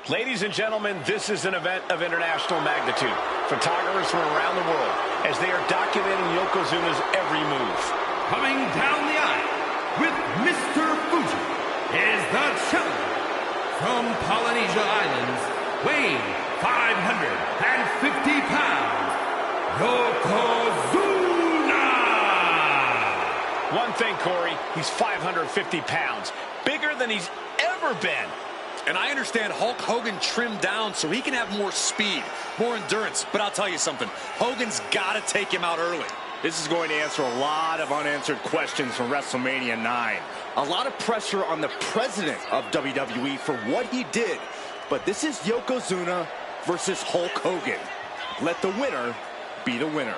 Ladies and gentlemen, this is an event of international magnitude. Photographers from around the world as they are documenting Yokozuna's every move. Coming down the aisle with Mr. Fuji is the challenger from Polynesia Islands, weighing 550 pounds, Yokozuna! One thing, Corey, he's 550 pounds, bigger than he's ever been. And I understand Hulk Hogan trimmed down so he can have more speed, more endurance. But I'll tell you something, Hogan's got to take him out early. This is going to answer a lot of unanswered questions from WrestleMania 9. A lot of pressure on the president of WWE for what he did. But this is Yokozuna versus Hulk Hogan. Let the winner be the winner.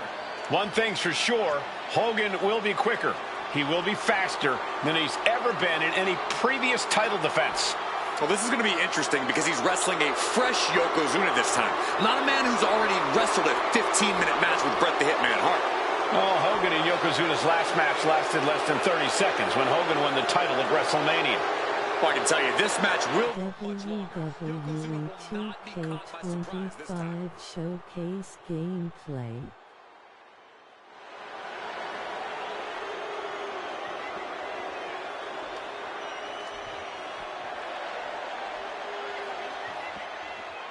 One thing's for sure, Hogan will be quicker. He will be faster than he's ever been in any previous title defense. Well, this is going to be interesting because he's wrestling a fresh Yokozuna this time. Not a man who's already wrestled a 15-minute match with Bret the Hitman Hart. Oh, Hogan and Yokozuna's last match lasted less than 30 seconds when Hogan won the title at WrestleMania. Well, I can tell you, this match will... WWE 2K25 Showcase Gameplay.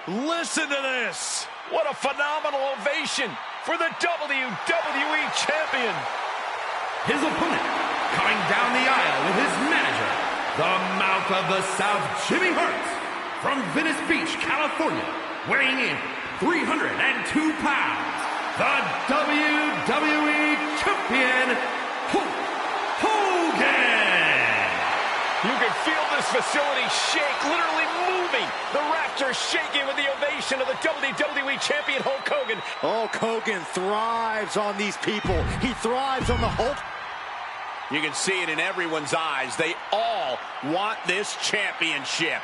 Listen to this! What a phenomenal ovation for the WWE Champion! His opponent, coming down the aisle with his manager, the Mouth of the South, Jimmy Hart, from Venice Beach, California, weighing in 302 pounds, the WWE Champion, Hulk Hogan! You can feel this facility shake, literally moving. The rafters shaking with the ovation of the WWE Champion Hulk Hogan. Hulk Hogan thrives on these people. He thrives on the Hulk. You can see it in everyone's eyes. They all want this championship.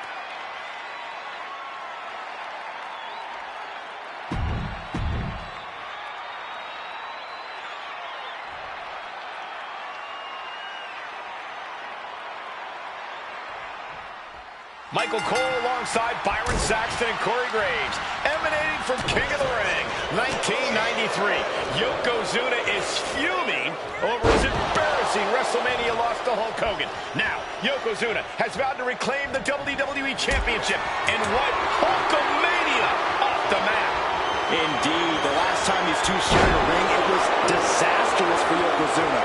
Michael Cole alongside Byron Saxton and Corey Graves, emanating from King of the Ring, 1993. Yokozuna is fuming over his embarrassing WrestleMania loss to Hulk Hogan. Now, Yokozuna has vowed to reclaim the WWE Championship and wipe Hulkamania off the map. Indeed, the last time these two shared a ring, it was disastrous for Yokozuna.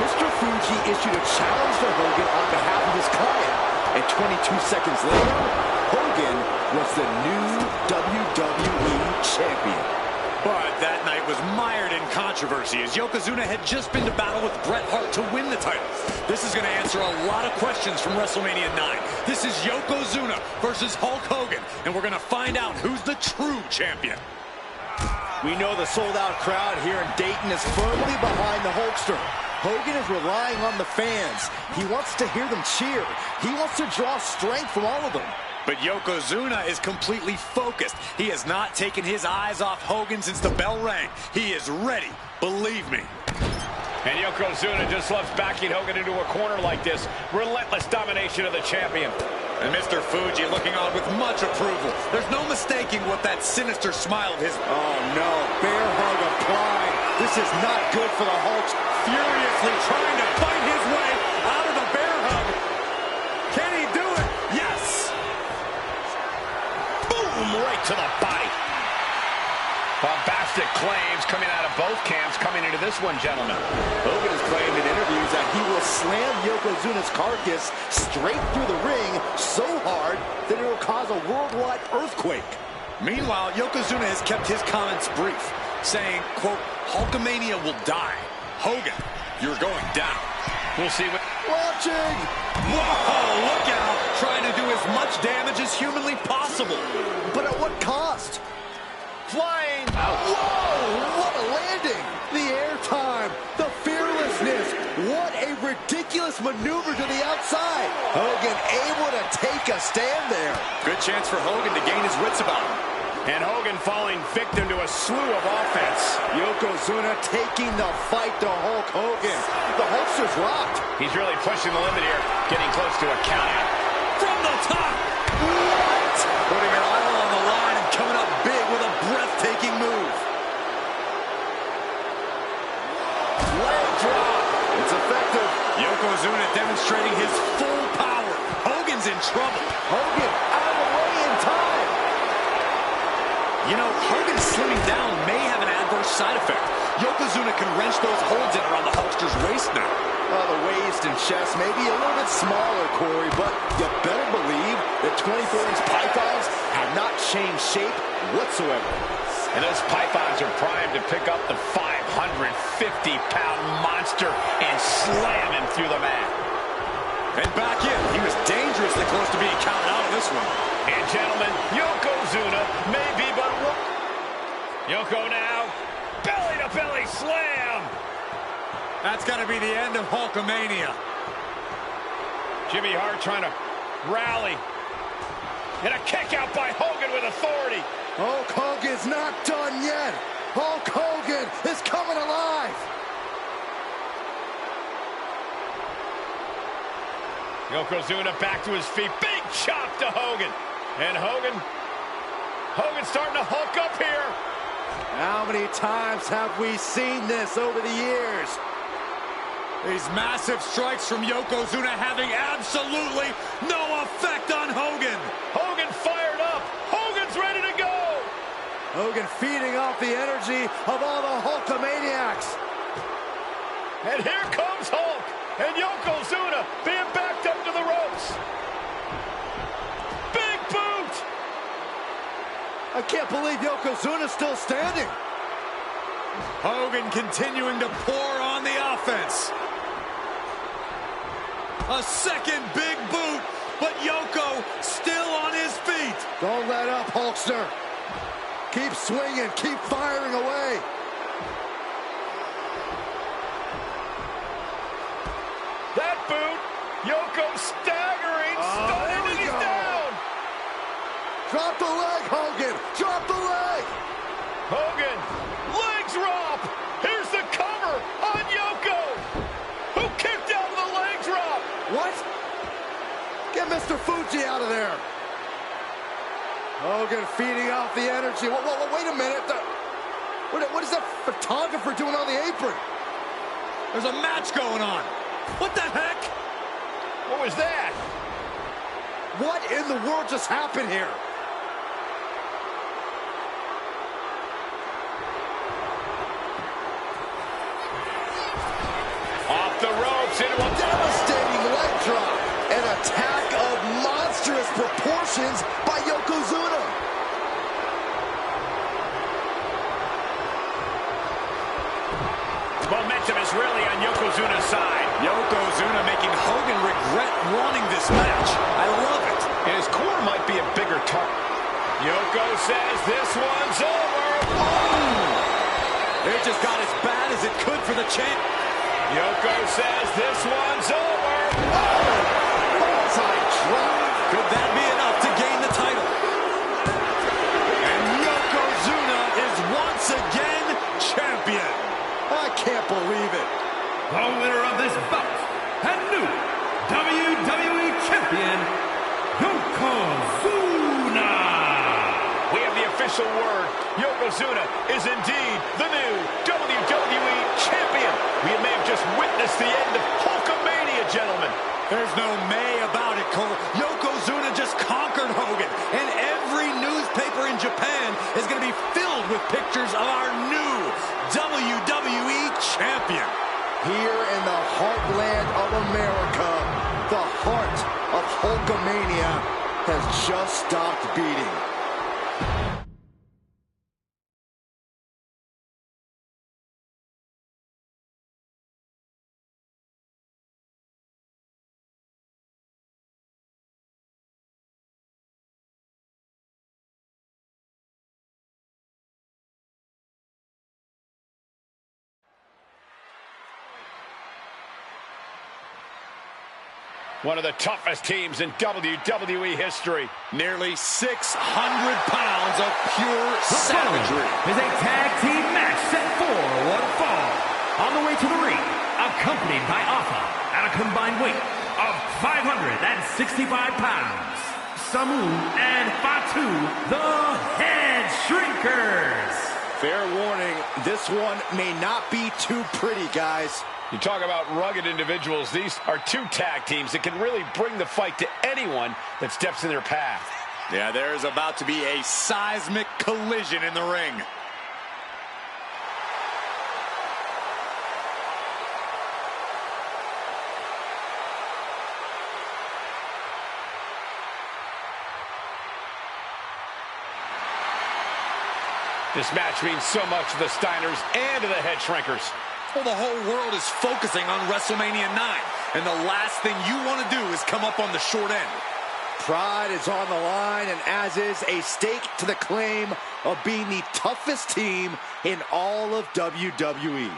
Mr. Fuji issued a challenge to Hogan on behalf of his client. And 22 seconds later, Hogan was the new WWE Champion. But that night was mired in controversy as Yokozuna had just been to battle with Bret Hart to win the title. This is going to answer a lot of questions from WrestleMania 9. This is Yokozuna versus Hulk Hogan, and we're going to find out who's the true champion. We know the sold-out crowd here in Dayton is firmly behind the Hulkster. Hogan is relying on the fans. He wants to hear them cheer. He wants to draw strength from all of them. But Yokozuna is completely focused. He has not taken his eyes off Hogan since the bell rang. He is ready, believe me. And Yokozuna just loves backing Hogan into a corner like this. Relentless domination of the champion. And Mr. Fuji looking on with much approval. There's no mistaking what that sinister smile of his... Oh no, bear hug applied. This is not good for the Hulk. Furiously trying to fight his way out of the bear hug. Can he do it? Yes! Boom, right to the body. Bombastic claims coming out of both camps coming into this one, gentlemen. Hogan has claimed in interviews that he will slam Yokozuna's carcass straight through the ring so hard that it will cause a worldwide earthquake. Meanwhile, Yokozuna has kept his comments brief, saying, quote, Hulkamania will die. Hogan, you're going down. We'll see what... Watching! Whoa, look out! Trying to do as much much damage as humanly possible. But at what cost? Flying. Whoa! What a landing! The airtime, the fearlessness. What a ridiculous maneuver to the outside. Hogan able to take a stand there. Good chance for Hogan to gain his wits about him. And Hogan falling victim to a slew of offense. Yokozuna taking the fight to Hulk Hogan. The Hulkster's rocked. He's really pushing the limit here, getting close to a countout. From the top. What? Putting it all on the line and coming up big with a breathtaking move. Leg drop. It's effective. Yokozuna demonstrating his full power. Hogan's in trouble. Hogan out of the way in time. You know, Hogan slimming down may have an adverse side effect. Yokozuna can wrench those holds in around the Hulkster's waist now. Well, the waist and chest may be a little bit smaller, Corey, but you better believe that 24-inch pythons have not changed shape whatsoever. And those pythons are primed to pick up the 550-pound monster and slam him through the mat. And back in. He was dangerously close to being counted out of this one. And gentlemen, Yokozuna may be but one. Yoko now, belly-to-belly slam. That's got to be the end of Hulkamania. Jimmy Hart trying to rally. And a kick out by Hogan with authority. Hulk Hogan's not done yet. Hulk Hogan is coming alive. Yokozuna back to his feet. Big chop to Hogan. And Hogan's starting to hulk up here. How many times have we seen this over the years? These massive strikes from Yokozuna having absolutely no effect on Hogan. Hogan fired up. Hogan's ready to go. Hogan feeding off the energy of all the Hulkamaniacs. And here comes Hulk. And Yokozuna being backed up to the ropes. Big boot. I can't believe Yokozuna's still standing. Hogan continuing to pour on the offense. A second big boot, but Yoko still on his feet. Don't let up, Hulkster. Keep swinging, keep firing away. That boot, Yoko staggering, stunning, and he's down. Drop the leg, Hogan. Drop the leg. Hogan, leg drop. Here's the cover on Yoko, who kicked out of the leg drop. What? Get Mr. Fuji out of there. Hogan feeding off the energy. Wait a minute. What is that photographer doing on the apron? There's a match going on. What the heck? What was that? What in the world just happened here? Off the ropes into a Devastating leg drop. An attack of monstrous proportions by Yokozuna. momentum is really on Yokozuna's side. Yokozuna making Hogan regret wanting this match. I love it. And his core might be a bigger target. Yoko says this one's over. It just got as bad as it could for the champ. Yoko says this one's over. Bullseye drop. Could that be enough to gain the title? And Yokozuna is once again champion. I can't believe it. The winner of this bout and new WWE Champion, Yokozuna. We have the official word. Yokozuna is indeed the new WWE Champion. We may have just witnessed the end of Hulkamania, gentlemen. There's no may about it, Cole. Yokozuna just conquered Hogan, and every newspaper in Japan is going to be filled with pictures of our new WWE Champion. Here in the heartland of America, the heart of Hulkamania has just stopped beating. One of the toughest teams in WWE history. Nearly 600 pounds of pure savagery. Is a tag team match set for one fall. On the way to the ring, accompanied by Alpha at a combined weight of 565 pounds. Samu and Fatu, the Head Shrinkers. Fair warning, this one may not be too pretty, guys. You talk about rugged individuals. These are two tag teams that can really bring the fight to anyone that steps in their path. Yeah, there's about to be a seismic collision in the ring. This match means so much to the Steiners and to the Head Shrinkers. Well, the whole world is focusing on WrestleMania 9, and the last thing you want to do is come up on the short end. Pride is on the line, and as is a stake to the claim of being the toughest team in all of WWE.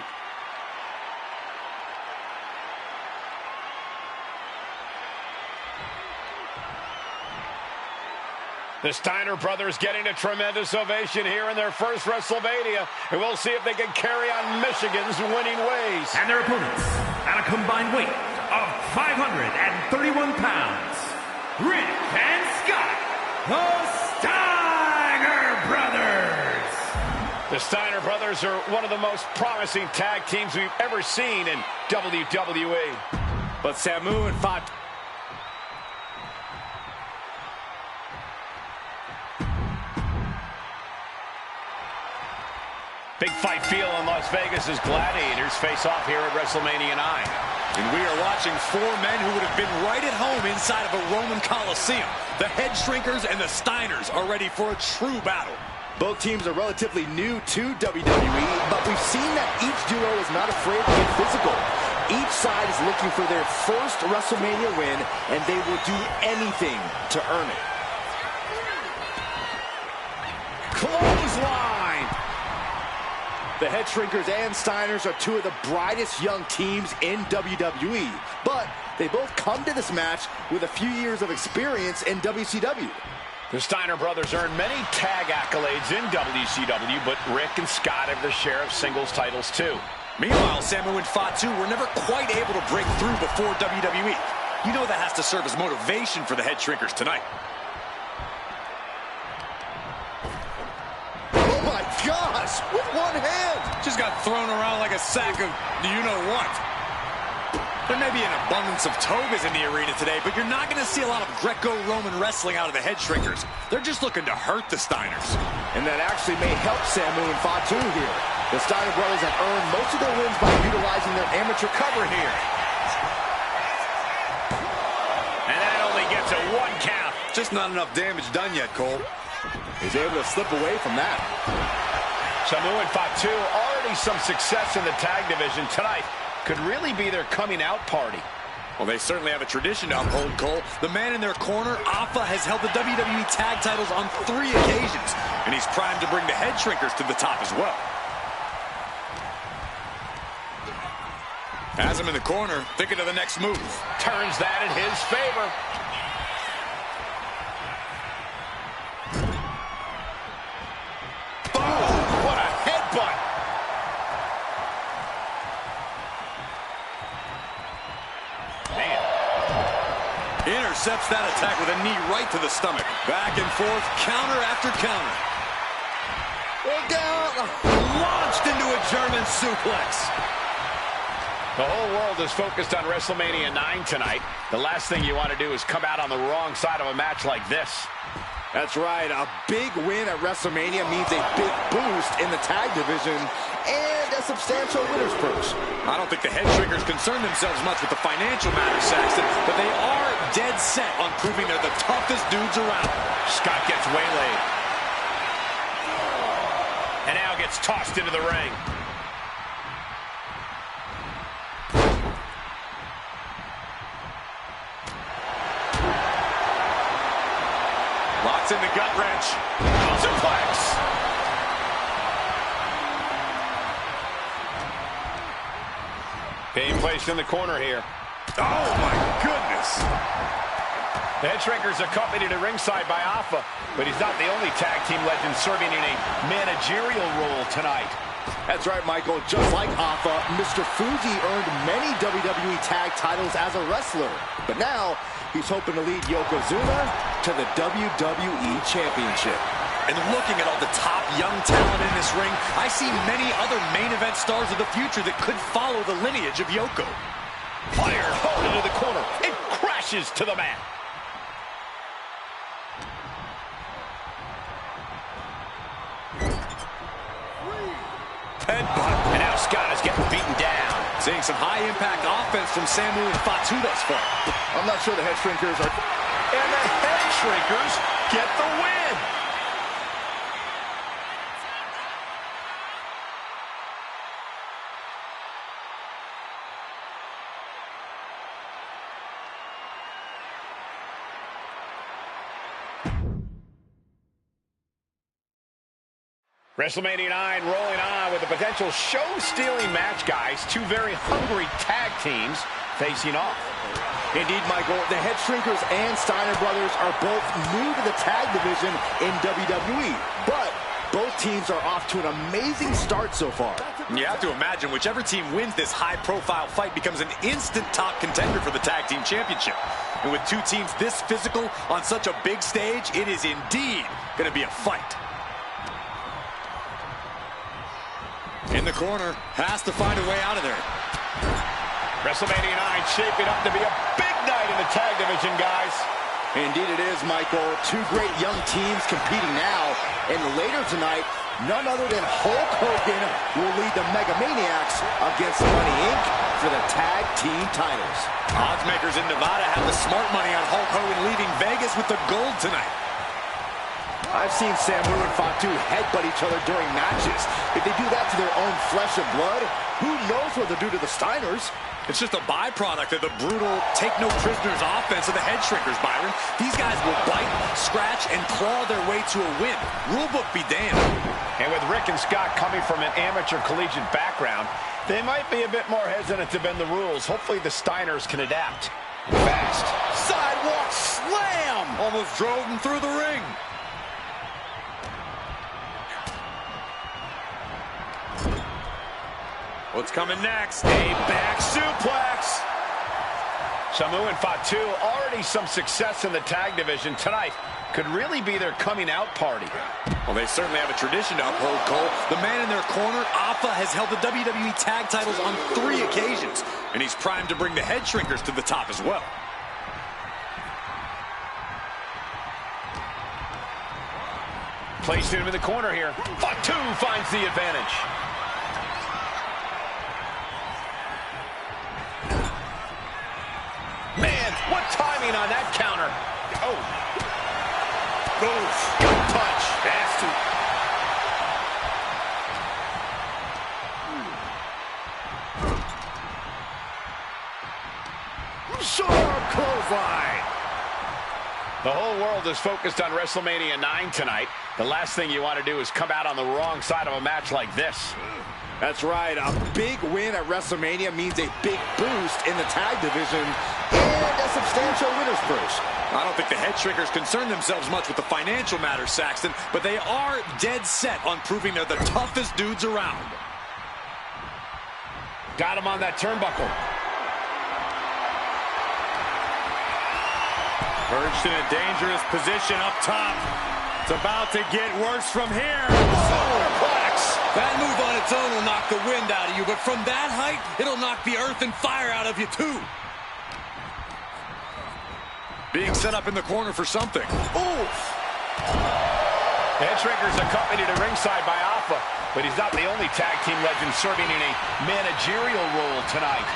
The Steiner brothers getting a tremendous ovation here in their first WrestleMania, and we'll see if they can carry on Michigan's winning ways. And their opponents, at a combined weight of 531 pounds, Rick and Scott, the Steiner brothers. The Steiner brothers are one of the most promising tag teams we've ever seen in WWE. But Samu and Fatu. Big fight feel in Las Vegas as Gladiators face off here at WrestleMania 9. And we are watching four men who would have been right at home inside of a Roman Coliseum. The Head Shrinkers and the Steiners are ready for a true battle. Both teams are relatively new to WWE, but we've seen that each duo is not afraid to get physical. Each side is looking for their first WrestleMania win, and they will do anything to earn it. Clothesline! The Head Shrinkers and Steiners are two of the brightest young teams in WWE, but they both come to this match with a few years of experience in WCW. The Steiner brothers earned many tag accolades in WCW, but Rick and Scott have their share of singles titles too. Meanwhile, Samu and Fatu were never quite able to break through before WWE. You know that has to serve as motivation for the Head Shrinkers tonight. Oh my gosh, with one hand! Just got thrown around like a sack of you-know-what. There may be an abundance of togas in the arena today, but you're not going to see a lot of Greco-Roman wrestling out of the Head Shrinkers. They're just looking to hurt the Steiners. And that actually may help Samu and Fatu here. The Steiner brothers have earned most of their wins by utilizing their amateur cover here. And that only gets a 1 count. Just not enough damage done yet, Cole. He's able to slip away from that. Samu and Fatu already some success in the tag division tonight. Could really be their coming out party. Well, they certainly have a tradition to uphold, Cole. The man in their corner, Alpha, has held the WWE tag titles on 3 occasions, and he's primed to bring the Head Shrinkers to the top as well. Has him in the corner, thinking of the next move. Turns that in his favor. Boom! What a headbutt! Man. Intercepts that attack with a knee right to the stomach. Back and forth, counter after counter. Look out! Launched into a German suplex. The whole world is focused on WrestleMania 9 tonight. The last thing you want to do is come out on the wrong side of a match like this. That's right. A big win at WrestleMania means a big boost in the tag division and a substantial winner's purse. I don't think the Head Shrinkers concern themselves much with the financial matter, Saxton, but they are dead set on proving they're the toughest dudes around. Scott gets waylaid. And now gets tossed into the ring. Locks in the gut wrench. Suplex. Being placed in the corner here. Oh, my goodness. this. The Headshrinkers accompanied at ringside by Alpha, but he's not the only tag team legend serving in a managerial role tonight. That's right, Michael. Just like Alpha, Mr. Fuji earned many WWE tag titles as a wrestler. But now, he's hoping to lead Yokozuna to the WWE Championship. And looking at all the top young talent in this ring, I see many other main event stars of the future that could follow the lineage of Yoko. Fired hard into the corner. It crashes to the mat. Headbutt. And now Scott is getting beaten down. Seeing some high-impact offense from Samu and Fatu thus far. I'm not sure the Headshrinkers are... And the Headshrinkers get the win. WrestleMania 9 rolling on with a potential show-stealing match, guys. Two very hungry tag teams facing off. Indeed, Michael, the Headshrinkers and Steiner brothers are both new to the tag division in WWE, but both teams are off to an amazing start so far. You have to imagine whichever team wins this high-profile fight becomes an instant top contender for the tag team championship. And with two teams this physical on such a big stage, it is indeed going to be a fight. In the corner, has to find a way out of there. WrestleMania 9 shaping up to be a big night in the tag division, guys. Indeed it is, Michael. Two great young teams competing now. And later tonight, none other than Hulk Hogan will lead the Mega Maniacs against Money Inc. for the tag team titles. Oddsmakers in Nevada have the smart money on Hulk Hogan leaving Vegas with the gold tonight. I've seen Samu and Fatu headbutt each other during matches. If they do that to their own flesh and blood, who knows what they'll do to the Steiners? It's just a byproduct of the brutal take-no-prisoners offense of the Headshrinkers, Byron. These guys will bite, scratch, and claw their way to a win. Rulebook be damned. And with Rick and Scott coming from an amateur collegiate background, they might be a bit more hesitant to bend the rules. Hopefully the Steiners can adapt. Fast. Sidewalk slam! Almost drove him through the ring. What's coming next? A back suplex. Samu and Fatu, already some success in the tag division tonight. Could really be their coming out party. Well, they certainly have a tradition to uphold, Cole. The man in their corner, Alpha, has held the WWE tag titles on 3 occasions. And he's primed to bring the Headshrinkers to the top as well. Placing him in the corner here. Fatu finds the advantage. Man, what timing on that counter. Oh. Goes. Good punch. Nasty. Sharp clothesline. The whole world is focused on WrestleMania 9 tonight. The last thing you want to do is come out on the wrong side of a match like this. That's right. A big win at WrestleMania means a big boost in the tag division and a substantial winner's purse. I don't think the Headshrinkers concern themselves much with the financial matter, Saxton, but they are dead set on proving they're the toughest dudes around. Got him on that turnbuckle. Perched in a dangerous position up top. It's about to get worse from here. Superplex. That move on its own will knock the wind out of you, but from that height, it'll knock the earth and fire out of you, too. Being set up in the corner for something. Oof. The Headshrinkers accompanied at ringside by Alpha, but he's not the only tag team legend serving in a managerial role tonight.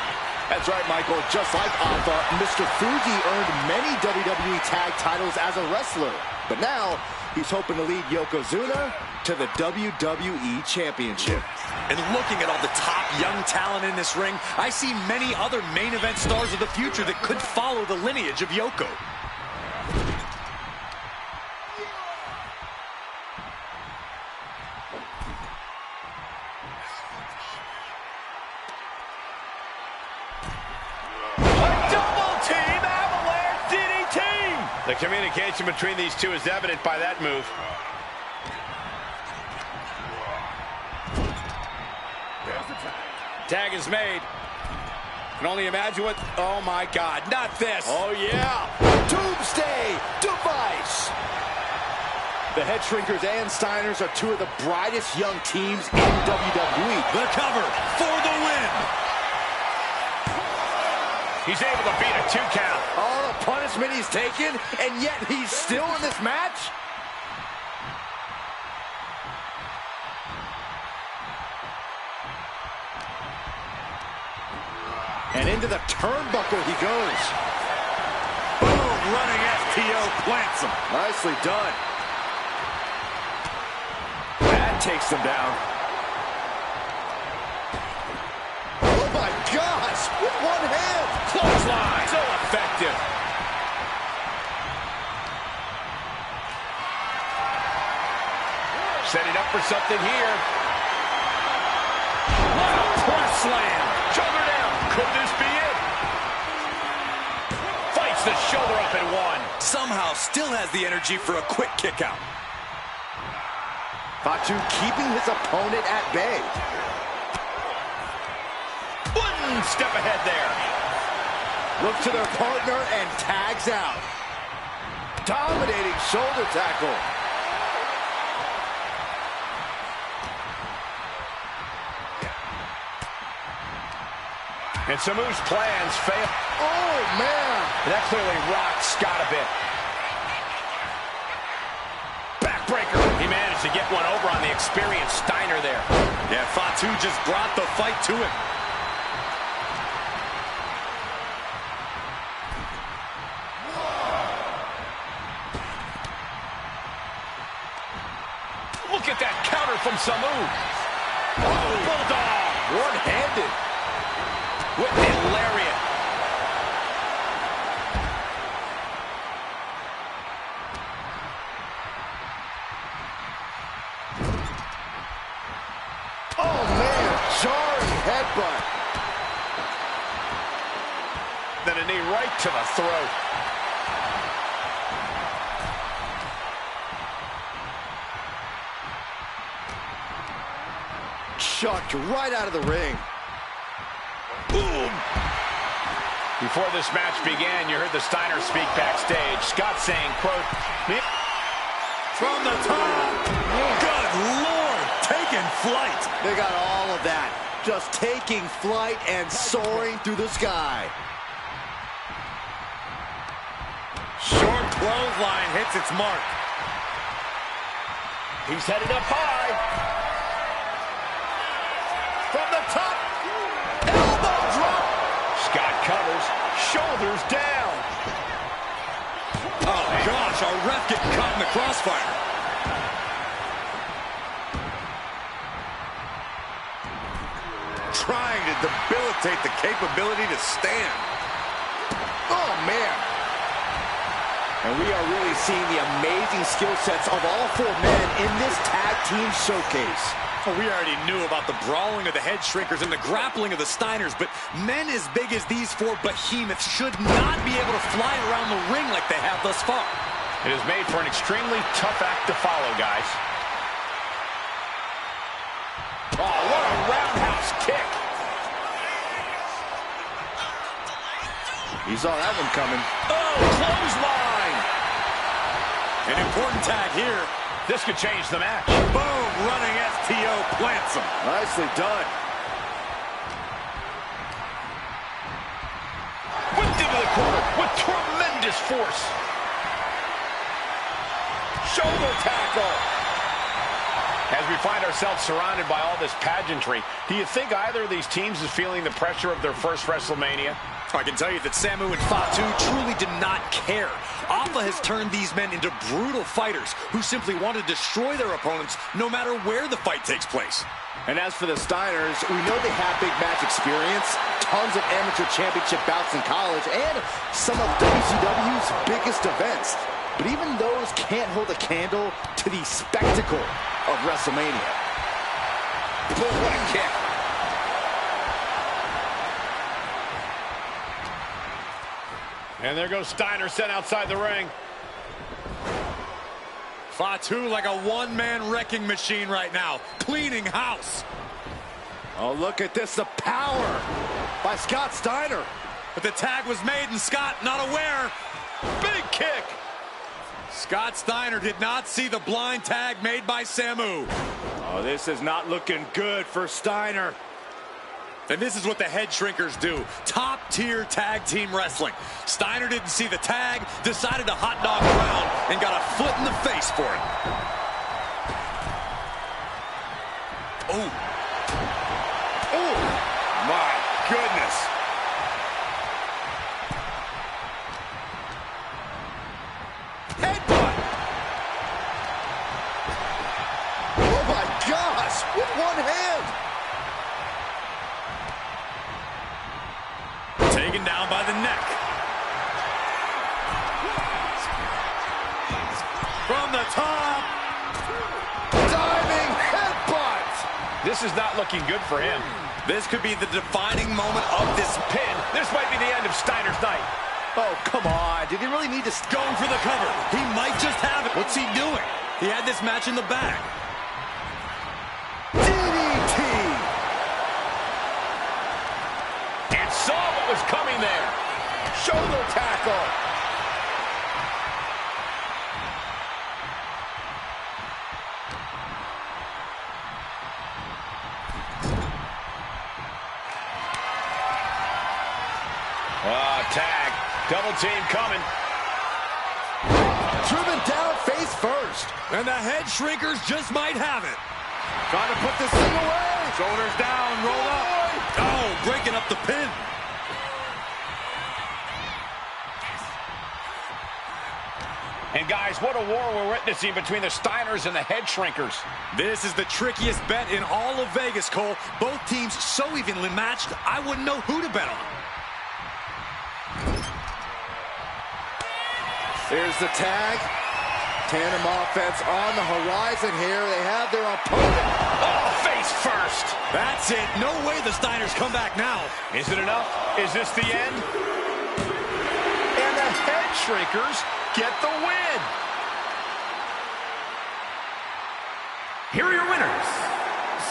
That's right, Michael. Just like Alpha, Mr. Fuji earned many WWE tag titles as a wrestler. But now, he's hoping to lead Yokozuna to the WWE Championship. And looking at all the top young talent in this ring, I see many other main event stars of the future that could follow the lineage of Yoko. The communication between these two is evident by that move. Tag is made. Can only imagine what... Oh, my God. Not this. Oh, yeah. Doomsday device. The Head Shrinkers and Steiners are two of the brightest young teams in WWE. The cover for the win. He's able to beat a 2 count. All the punishment he's taken, and yet he's still in this match? And into the turnbuckle he goes. Boom, running STO plants him. Nicely done. That takes him down. Oh my gosh, with one hand. Clothesline. So effective. Setting up for something here. What a press slam. Shoulder down. Could this be it? Fights the shoulder up in one. Somehow still has the energy for a quick kick out. Fatu keeping his opponent at bay. One step ahead there. Look to their partner and tags out. Dominating shoulder tackle. And Samu's plans fail. Oh, man. That clearly rocked Scott a bit. Backbreaker. He managed to get one over on the experienced Steiner there. Yeah, Fatu just brought the fight to him. Look at that counter from Samu. Oh, Bulldog. One-handed. Whipping lariat. Oh, man. Jarring headbutt. Then a knee right to the throat. Chucked right out of the ring. Boom! Before this match began, you heard the Steiner speak backstage. Scott saying, quote, From the top. Good Lord. Taking flight. They got all of that. Just taking flight and soaring through the sky. Short clothesline hits its mark. he's headed up high. From the top. Elbow drop. Scott covers. Shoulders down. Oh, gosh, our ref getting caught in the crossfire. Trying to debilitate the capability to stand. Oh, man. And we are really seeing the amazing skill sets of all four men in this tag team showcase. Well, we already knew about the brawling of the Head Shrinkers and the grappling of the Steiners, but men as big as these four behemoths should not be able to fly around the ring like they have thus far. It is made for an extremely tough act to follow, guys. Oh, what a roundhouse kick. He saw that one coming. Oh, clothesline. An important tag here. This could change the match. Boom, running STO plants him. Nicely done. Whipped into the corner with tremendous force. Shoulder tackle. As we find ourselves surrounded by all this pageantry, do you think either of these teams is feeling the pressure of their first WrestleMania? I can tell you that Samu and Fatu truly did not care. Alpha has turned these men into brutal fighters who simply want to destroy their opponents no matter where the fight takes place. And as for the Steiners, we know they have big match experience, tons of amateur championship bouts in college, and some of WCW's biggest events. But even those can't hold a candle to the spectacle of WrestleMania. Boom, what a kick. And there goes Steiner sent outside the ring. Fatu like a one-man wrecking machine right now, cleaning house. Oh, look at this, the power by Scott Steiner. But the tag was made and Scott not aware. Big kick. Scott Steiner did not see the blind tag made by Samu. Oh, this is not looking good for Steiner. And this is what the head shrinkers do. Top-tier tag team wrestling. Steiner didn't see the tag, decided to hot dog around, and got a foot in the face for it. Oh. Oh, my goodness. Headbutt. Oh, my gosh, with one hand. Taken down by the neck. From the top. Diving headbutt. This is not looking good for him. This could be the defining moment of this Pin. This might be the end of Steiner's night. Oh, come on. Did he really need to... going for the cover. He might just have it. What's he doing? He had this match in the bag. DDT. And saw what was coming there. Shoulder tackle. Tag. Double team coming. Driven down face first. And the head shrinkers just might have it. Trying to put this thing away. Shoulders down, roll up. Oh, breaking up the pin. And guys, what a war we're witnessing between the Steiners and the head shrinkers. This is the trickiest bet in all of Vegas, Cole. Both teams so evenly matched, I wouldn't know who to bet on. Here's the tag. Tandem offense on the horizon here. They have their opponent. Oh, face first. That's it. No way the Steiners come back now. Is it enough? Is this the end? And the head shrinkers get the win. Here are your winners,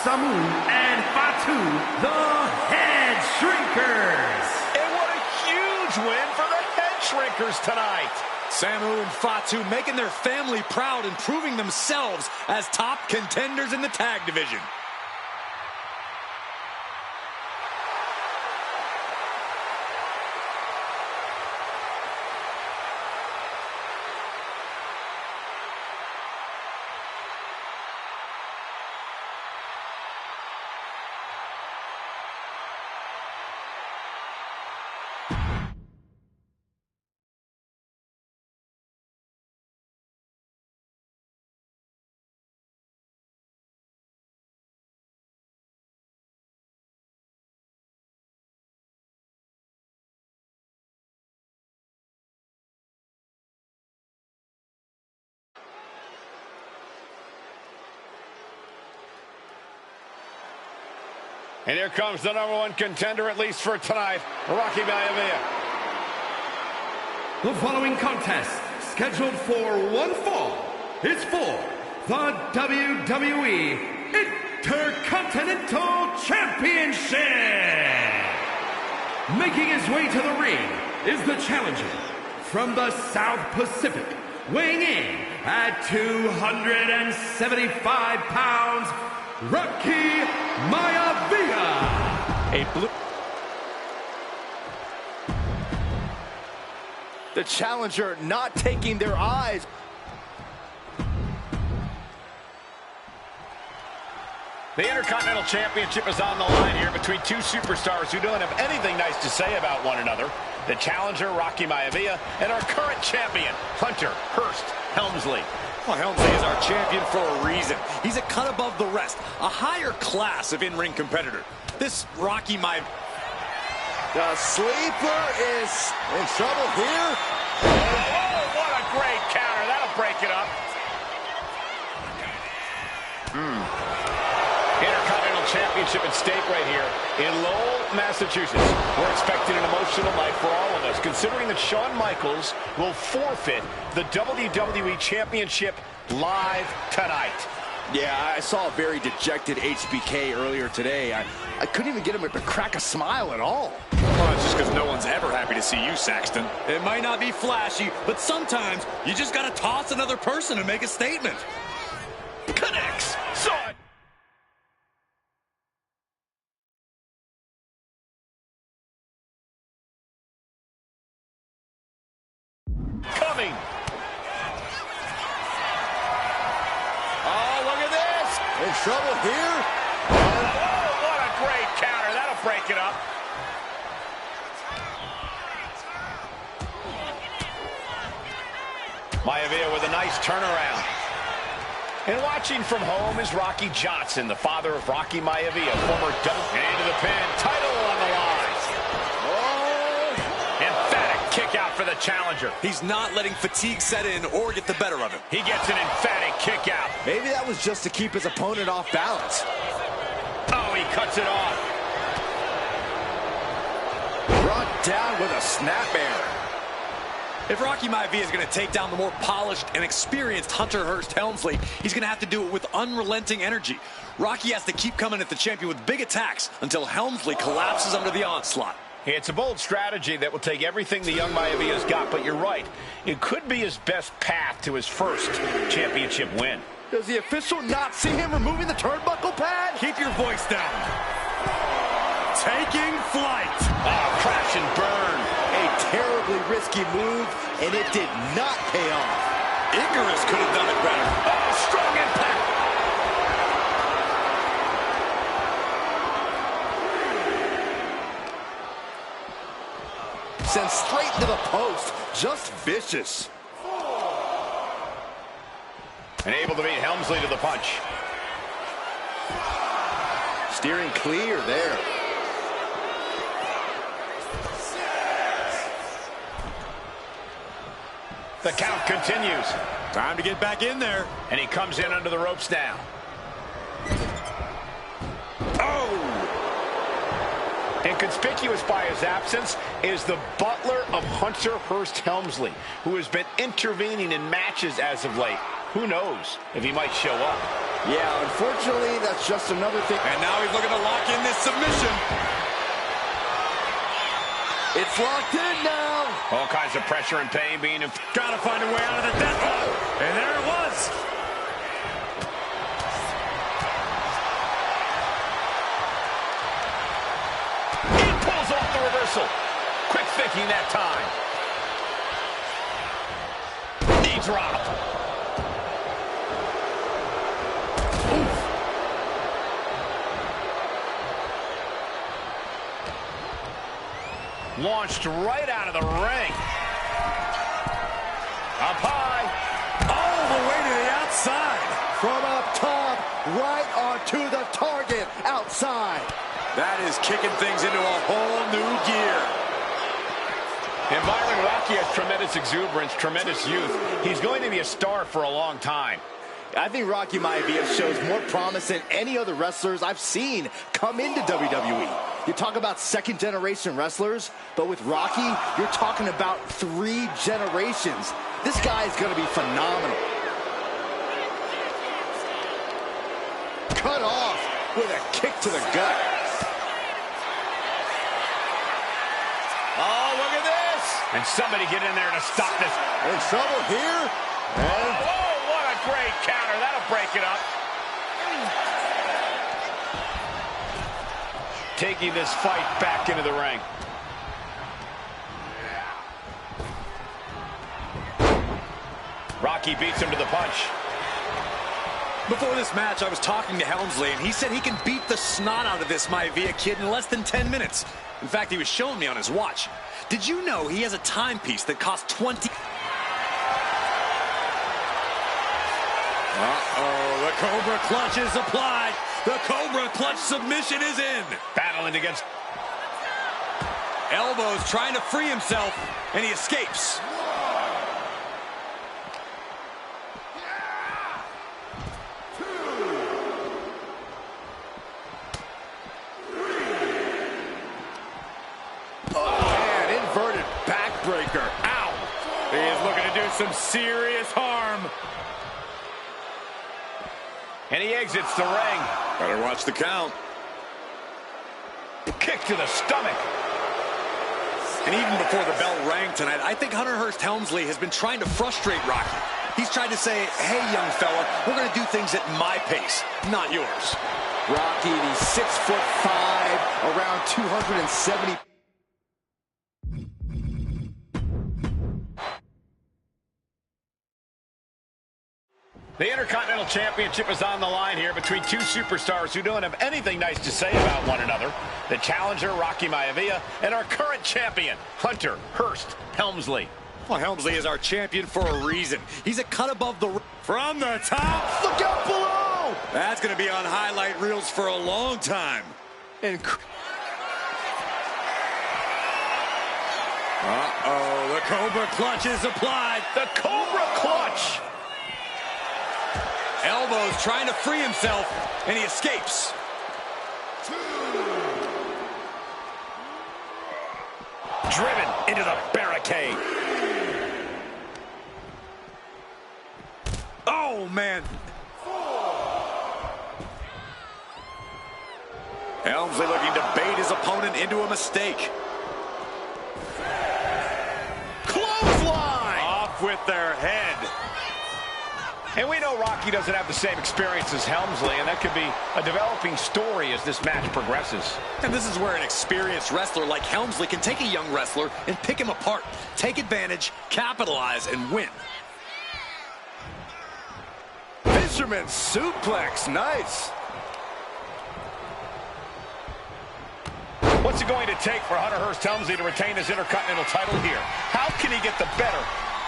Samu and Fatu, the Head Shrinkers. And what a huge win for the head shrinkers tonight. Samu and Fatu making their family proud and proving themselves as top contenders in the tag division. And here comes the #1 contender, at least for tonight, Rocky Maivia. The following contest, scheduled for one fall, is for the WWE Intercontinental Championship. Making his way to the ring is the challenger from the South Pacific, weighing in at 275 pounds, Rocky Maivia. The challenger not taking their eyes. The Intercontinental Championship is on the line here between two superstars who don't have anything nice to say about one another. The challenger, Rocky Maivia, and our current champion, Hunter Hearst Helmsley. Well, Helmsley is our champion for a reason. He's a cut above the rest, a higher class of in-ring competitor. This Rocky Maivia... The sleeper is in trouble here. Oh, what a great counter. That'll break it up. Intercontinental Championship at stake right here in Lowell, Massachusetts. We're expecting an emotional night for all of us, considering that Shawn Michaels will forfeit the WWE Championship live tonight. Yeah, I saw a very dejected HBK earlier today. I couldn't even get him to crack a smile at all. Well, it's just because no one's ever happy to see you, Saxton. It might not be flashy, but sometimes you just got to toss another person and make a statement. Connects. Saw it. Coming. Oh, look at this. In trouble here. Oh, what a great counter. That'll break it up. Maivia with a nice turnaround. And watching from home is Rocky Johnson, the father of Rocky Maivia, former into the pin, title on the line. Emphatic kick out for the challenger. He's not letting fatigue set in or get the better of him. He gets an emphatic kick out. Maybe that was just to keep his opponent off balance. Oh, he cuts it off. Brought down with a snapmare. If Rocky Maivia is going to take down the more polished and experienced Hunter Hearst Helmsley, he's going to have to do it with unrelenting energy. Rocky has to keep coming at the champion with big attacks until Helmsley collapses under the onslaught. It's a bold strategy that will take everything the young Maivia's got, but you're right. It could be his best path to his first championship win. Does the official not see him removing the turnbuckle pad? Keep your voice down. Taking flight. Oh, crash and burn. A terribly risky move, and it did not pay off. Icarus could have done it better. Oh, strong impact. Sent straight into the post. Just vicious. And able to beat Helmsley to the punch. Steering clear there. The count continues. Time to get back in there. And he comes in under the ropes now. Oh! And conspicuous by his absence is the butler of Hunter Hearst Helmsley, who has been intervening in matches as of late. Who knows if he might show up. Yeah, unfortunately, that's just another thing. And now he's looking to lock in this submission. It's locked in now. All kinds of pressure and pain being... Gotta find a way out of the death hole. And there it was. He pulls off the reversal. Quick thinking that time. Knee drop. Launched right out of the ring. Up high. All the way to the outside. From up top, right onto the target outside. That is kicking things into a whole new gear. And Byron, Rocky has tremendous exuberance, tremendous youth. He's going to be a star for a long time. I think Rocky Maivia shows more promise than any other wrestlers I've seen come into WWE. You talk about second-generation wrestlers, but with Rocky, you're talking about 3 generations. This guy is going to be phenomenal. Cut off with a kick to the gut. Oh, look at this! And somebody get in there to stop this. In trouble here. And Oh, what a great counter. That'll break it up. Taking this fight back into the ring. Rocky beats him to the punch. Before this match, I was talking to Helmsley, and he said he can beat the snot out of this Maivia kid in less than 10 minutes. In fact, he was showing me on his watch. Did you know he has a timepiece that costs 20... Uh-oh, the Cobra Clutch is applied. The Cobra Clutch submission is in. Battling against... Elbows trying to free himself, and he escapes. inverted backbreaker. Ow! He is looking to do some serious harm. And he exits the ring. Better watch the count. Kick to the stomach. And even before the bell rang tonight, I think Hunter Hearst Helmsley has been trying to frustrate Rocky. He's tried to say, hey, young fella, we're going to do things at my pace, not yours. Rocky, the 6'5", around 270. The Intercontinental Championship is on the line here between two superstars who don't have anything nice to say about one another. The challenger, Rocky Maivia, and our current champion, Hunter Hearst Helmsley. Well, Helmsley is our champion for a reason. He's a cut above the... From the top. Look out below! That's going to be on highlight reels for a long time. Uh-oh, the Cobra Clutch is applied. The Cobra Clutch! Elbows trying to free himself, and he escapes. Driven into the barricade. Oh, man. Helmsley looking to bait his opponent into a mistake. Clothesline! Off with their head. And we know Rocky doesn't have the same experience as Helmsley, and that could be a developing story as this match progresses. And this is where an experienced wrestler like Helmsley can take a young wrestler and pick him apart, take advantage, capitalize, and win. Fisherman suplex, nice. What's it going to take for Hunter Hearst Helmsley to retain his Intercontinental title here? How can he get the better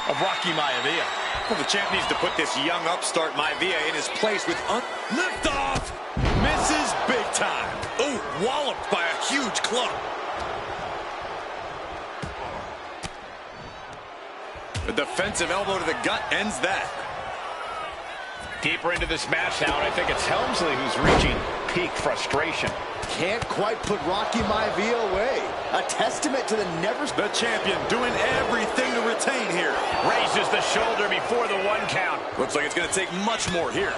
of Rocky Maivia? Well, the champ needs to put this young upstart Maivia in his place with lift off. Misses big time. Ooh, walloped by a huge club. The defensive elbow to the gut ends that. Deeper into this match now, and I think it's Helmsley who's reaching peak frustration. Can't quite put Rocky Maivia away. A testament to the The champion doing everything to retain here. Raises the shoulder before the one count. Looks like it's going to take much more here.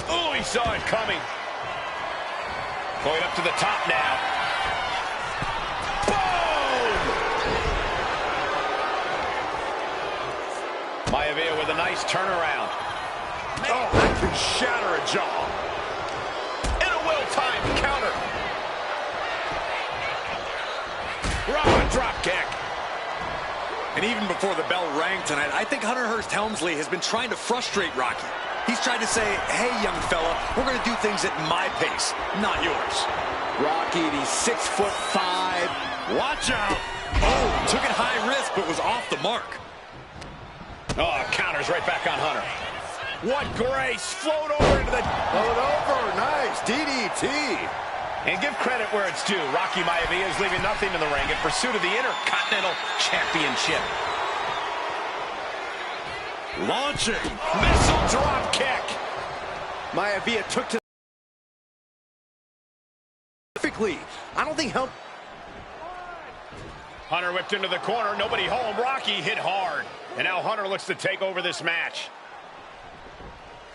Oh, he saw it coming. Going up to the top now. Maivia with a nice turnaround. Oh, that can shatter a jaw. And a well-timed counter. Raw drop kick. And even before the bell rang tonight, I think Hunter Hearst Helmsley has been trying to frustrate Rocky. He's tried to say, hey, young fella, we're going to do things at my pace, not yours. Rocky, the 6'5". Watch out. Oh, took it high risk, but was off the mark. Oh, counters right back on Hunter. What grace. Float over into the... Float over. Nice. DDT. And give credit where it's due. Rocky Maivia is leaving nothing in the ring in pursuit of the Intercontinental Championship. Launching. Missile drop kick. Maivia took to... perfectly. I don't think Hunter whipped into the corner. Nobody home. Rocky hit hard. And now Hunter looks to take over this match.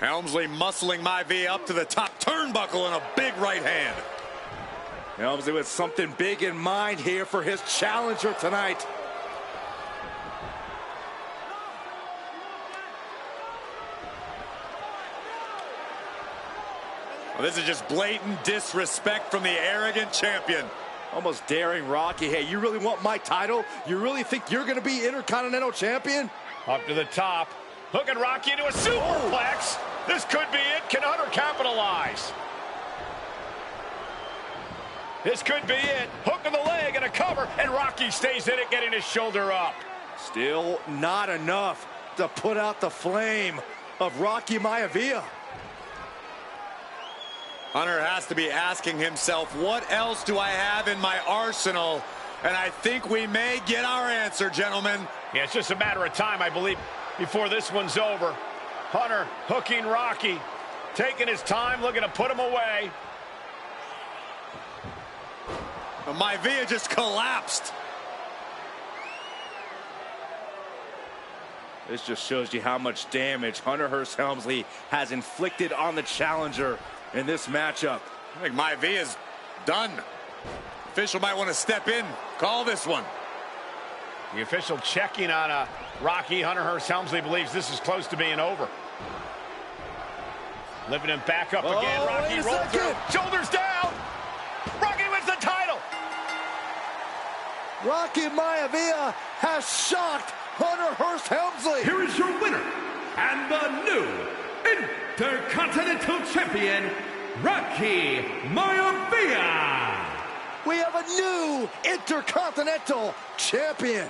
Helmsley muscling Maivia up to the top turnbuckle and a big right hand. Helmsley with something big in mind here for his challenger tonight. Well, this is just blatant disrespect from the arrogant champion. Almost daring Rocky. Hey, you really want my title? You really think you're going to be Intercontinental Champion? Up to the top. Hooking Rocky into a superplex. This could be it. Can Hunter capitalize? This could be it. Hook of the leg and a cover. And Rocky stays in it, getting his shoulder up. Still not enough to put out the flame of Rocky Maivia. Hunter has to be asking himself, what else do I have in my arsenal? And I think we may get our answer, gentlemen. Yeah, it's just a matter of time, I believe, before this one's over. Hunter hooking Rocky, taking his time, looking to put him away. Maivia just collapsed. This just shows you how much damage Hunter Hearst Helmsley has inflicted on the challenger in this matchup. I think Maivia's done. Official might want to step in, call this one. The official checking on Rocky. Hunter Hearst Helmsley believes this is close to being over. Lifting him back up again. Rocky rolls through. Shoulders down. Rocky wins the title. Rocky Maivia has shocked Hunter Hearst Helmsley. Here is your winner and the new Intercontinental Champion, Rocky Maivia. We have a new Intercontinental Champion.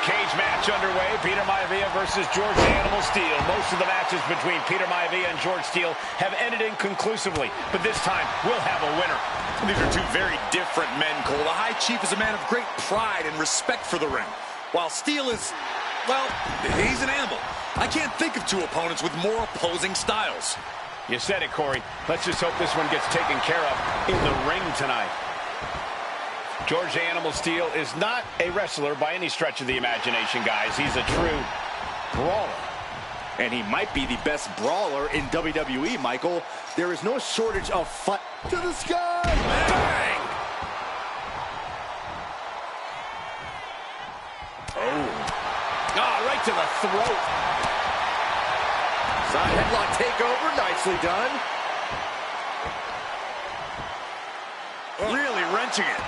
Cage match underway. Peter Maivia versus George the Animal Steele. Most of the matches between Peter Maivia and George Steele have ended inconclusively, but this time we'll have a winner. These are two very different men, Cole. The High Chief is a man of great pride and respect for the ring, while Steele is, well, he's an animal. I can't think of two opponents with more opposing styles. You said it, Corey. Let's just hope this one gets taken care of in the ring tonight. George the Animal Steele is not a wrestler by any stretch of the imagination, guys. He's a true brawler. And he might be the best brawler in WWE, Michael. There is no shortage of fight. To the sky! Bang! Oh, right to the throat. Side headlock takeover, nicely done. Really wrenching it.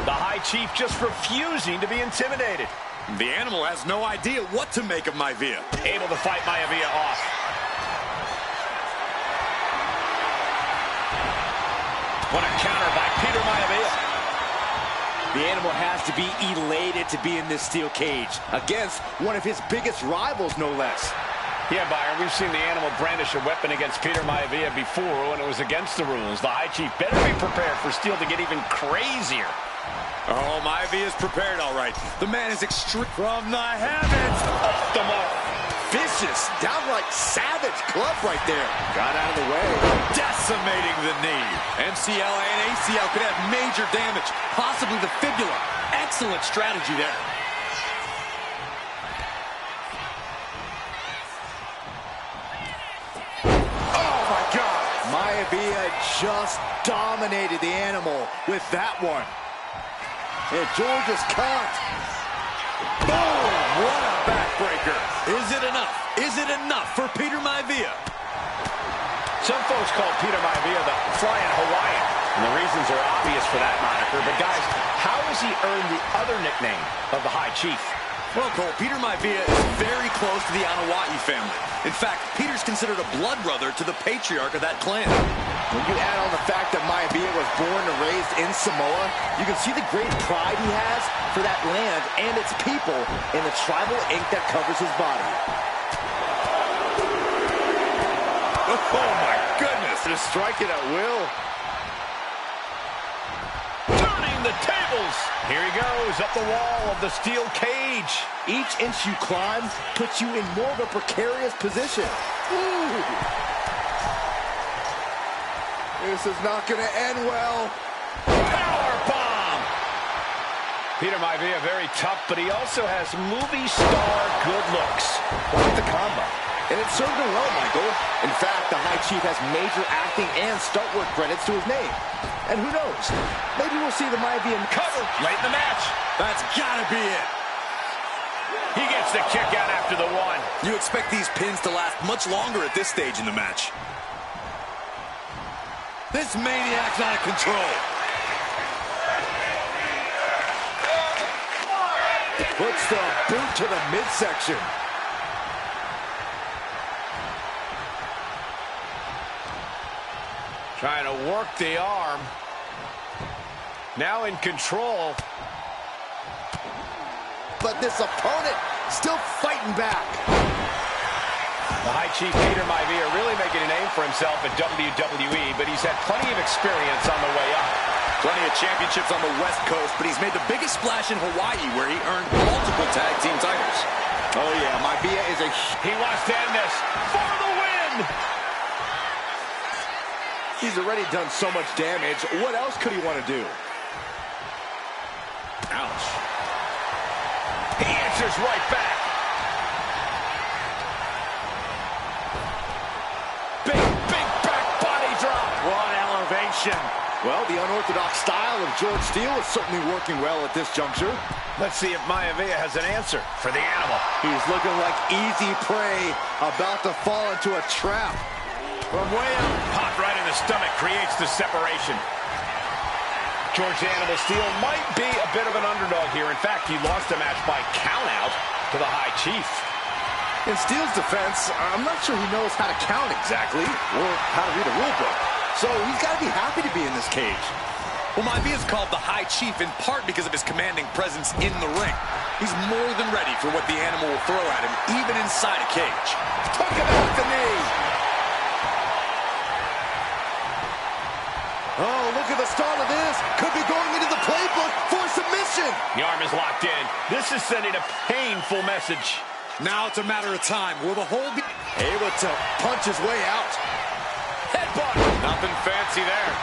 The High Chief just refusing to be intimidated. The Animal has no idea what to make of Maivia. Able to fight Maivia off. What a counter by Peter Maivia. The Animal has to be elated to be in this steel cage against one of his biggest rivals, no less. Yeah, Byron, we've seen the Animal brandish a weapon against Peter Maivia before when it was against the rules. The High Chief better be prepared for Steele to get even crazier. Oh, Maivia is prepared, all right. The man is extreme from the heavens. Off the mark. Vicious, downright savage club right there. Got out of the way. Decimating the knee. MCLA and ACL could have major damage, possibly the fibula. Excellent strategy there. Maivia just dominated the Animal with that one. And George is caught. Boom! What a backbreaker. Is it enough? Is it enough for Peter Maivia? Some folks call Peter Maivia the Flying Hawaiian, and the reasons are obvious for that moniker. But guys, how has he earned the other nickname of the High Chief? Well, Cole, Peter Maivia is very close to the Anawahi family. In fact, Peter's considered a blood brother to the patriarch of that clan. When you add on the fact that Maivia was born and raised in Samoa, you can see the great pride he has for that land and its people in the tribal ink that covers his body. Oh, my goodness. Just striking at will. Turning the tables. Here he goes up the wall of the steel cage. Each inch you climb puts you in more of a precarious position. Ooh. This is not going to end well. Power bomb. Peter Maivia very tough, but he also has movie star good looks. Quite the combo. And it served him well, Michael. In fact, the High Chief has major acting and stunt work credits to his name. And who knows? Maybe we'll see the Maivia cover late in the match. That's gotta be it. He gets the kick out after the one. You expect these pins to last much longer at this stage in the match. This maniac's out of control. Puts the boot to the midsection. Trying to work the arm. Now in control. But this opponent still fighting back. The High Chief Peter Maivia really making a name for himself at WWE, but he's had plenty of experience on the way up. Plenty of championships on the West Coast, but he's made the biggest splash in Hawaii, where he earned multiple tag team titles. Oh yeah, Maivia is a... He wants to end this for the win! He's already done so much damage. What else could he want to do? Ouch. He answers right back. Big back body drop. What elevation. Well, the unorthodox style of George Steele is certainly working well at this juncture. Let's see if Maivia has an answer for the animal. He's looking like easy prey, about to fall into a trap. From way out, popped right in the stomach, creates the separation. George the Animal Steele might be a bit of an underdog here. In fact, he lost the match by countout to the High Chief. In Steele's defense, I'm not sure he knows how to count exactly, or how to read a rule book. So he's got to be happy to be in this cage. Well, Maivia is called the High Chief in part because of his commanding presence in the ring. He's more than ready for what the animal will throw at him, even inside a cage. Took him out the knee. Oh, look at the start of this. Could be going into the playbook for submission. The arm is locked in. This is sending a painful message. Now it's a matter of time. Will the hold be able to punch his way out? Headbutt. Nothing fancy there.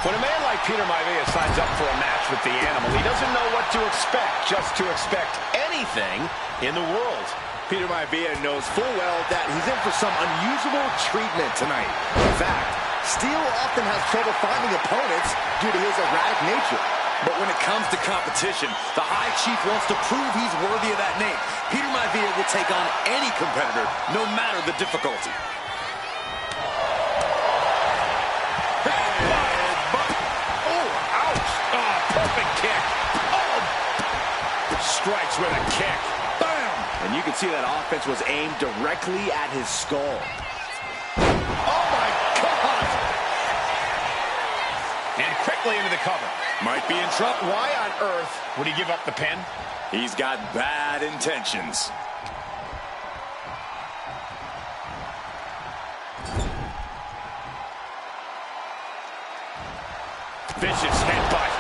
When a man like Peter Maivia signs up for a match with the animal, he doesn't know what to expect, just to expect anything in the world. Peter Maivia knows full well that he's in for some unusual treatment tonight. In fact, Steele often has trouble finding opponents due to his erratic nature. But when it comes to competition, the High Chief wants to prove he's worthy of that name. Peter Maivia will take on any competitor, no matter the difficulty. Oh, ouch! Oh, perfect kick. Oh! Strikes with a kick. Bam! And you can see that offense was aimed directly at his skull. Oh, my God! And quickly into the cover. Might be in trouble. Why on earth would he give up the pin? He's got bad intentions. Vicious headbutt.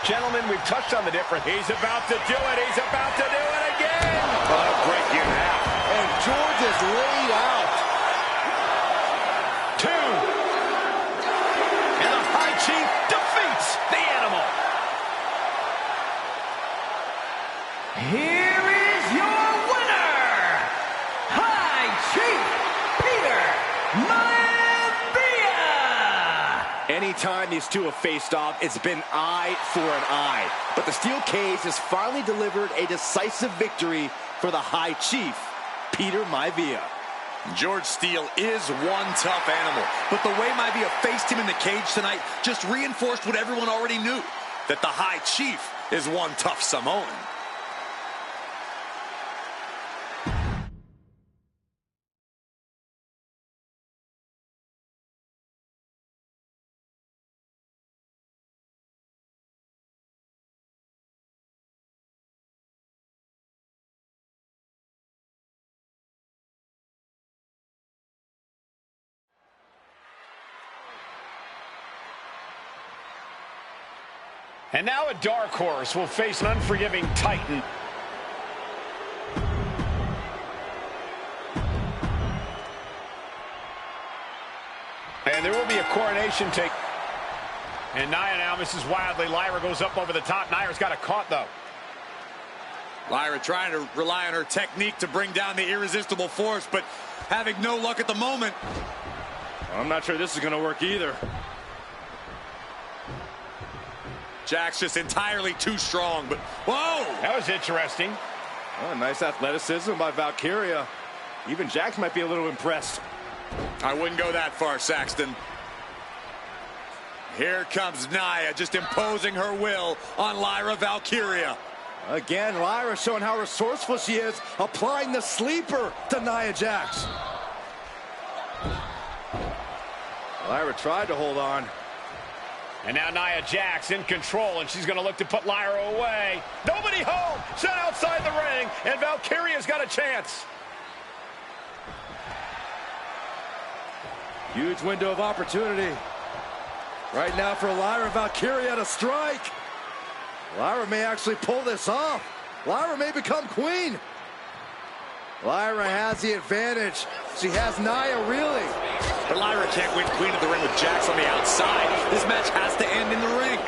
Gentlemen, we've touched on the difference. He's about to do it. He's about to do it again. Oh, break you in half. And George is laid out. 2. And the High Chief defeats the animal. Here is your winner, High Chief Peter Maivia. Anytime these two have faced off, it's been eye for an eye. But the steel cage has finally delivered a decisive victory for the High Chief, Peter Maivia. George Steele is one tough animal, but the way Maivia faced him in the cage tonight just reinforced what everyone already knew, that the High Chief is one tough Samoan. And now a dark horse will face an unforgiving Titan. And there will be a coronation take. And Nia now misses wildly. Lyra goes up over the top. Nia's got it caught, though. Lyra trying to rely on her technique to bring down the irresistible force, but having no luck at the moment. I'm not sure this is going to work either. Jack's just entirely too strong, but whoa! That was interesting. Oh, nice athleticism by Valkyria. Even Jax might be a little impressed. I wouldn't go that far, Saxton. Here comes Nia, just imposing her will on Lyra Valkyria. Again, Lyra showing how resourceful she is, applying the sleeper to Nia Jax. Lyra tried to hold on. And now Nia Jax in control, and she's going to look to put Lyra away. Nobody home! Set outside the ring, and Valkyria's got a chance. Huge window of opportunity. Right now for Lyra Valkyria to strike. Lyra may actually pull this off. Lyra may become queen. Lyra has the advantage. She has Nia reeling. But Lyra can't win Queen of the Ring with Jax on the outside. This match has to end in the ring.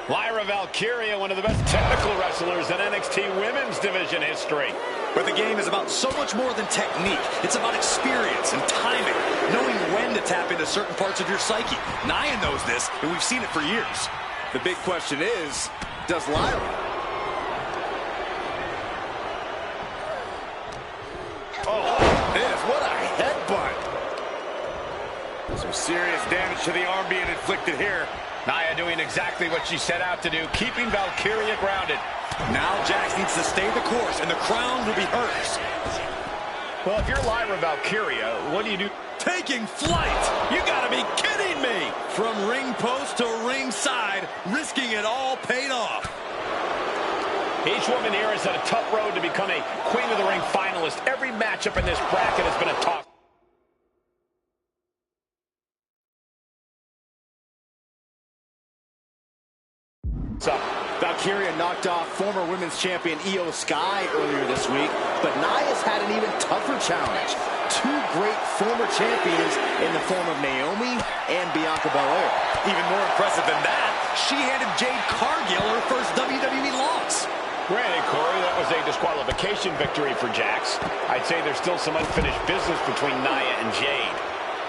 Lyra Valkyria, one of the best technical wrestlers in NXT Women's Division history. But the game is about so much more than technique. It's about experience and timing, knowing when to tap into certain parts of your psyche. Nia knows this, and we've seen it for years. The big question is, does Lyra? What a headbutt. Some serious damage to the arm being inflicted here. Nia doing exactly what she set out to do, keeping Valkyria grounded. Now Jax needs to stay the course, and the crown will be hers. Well, if you're Lyra Valkyria, what do you do? Taking flight! You gotta be kidding me! From ring post to ringside, risking it all paid off. Each woman here has had a tough road to become a Queen of the Ring finalist. Every matchup in this bracket has been a toss. Valkyria knocked off former women's champion Io Sky earlier this week, but Nia's had an even tougher challenge. Two great former champions in the form of Naomi and Bianca Belair. Even more impressive than that, she handed Jade Cargill her first WWE loss. Granted, Corey, that was a disqualification victory for Jax. I'd say there's still some unfinished business between Nia and Jade.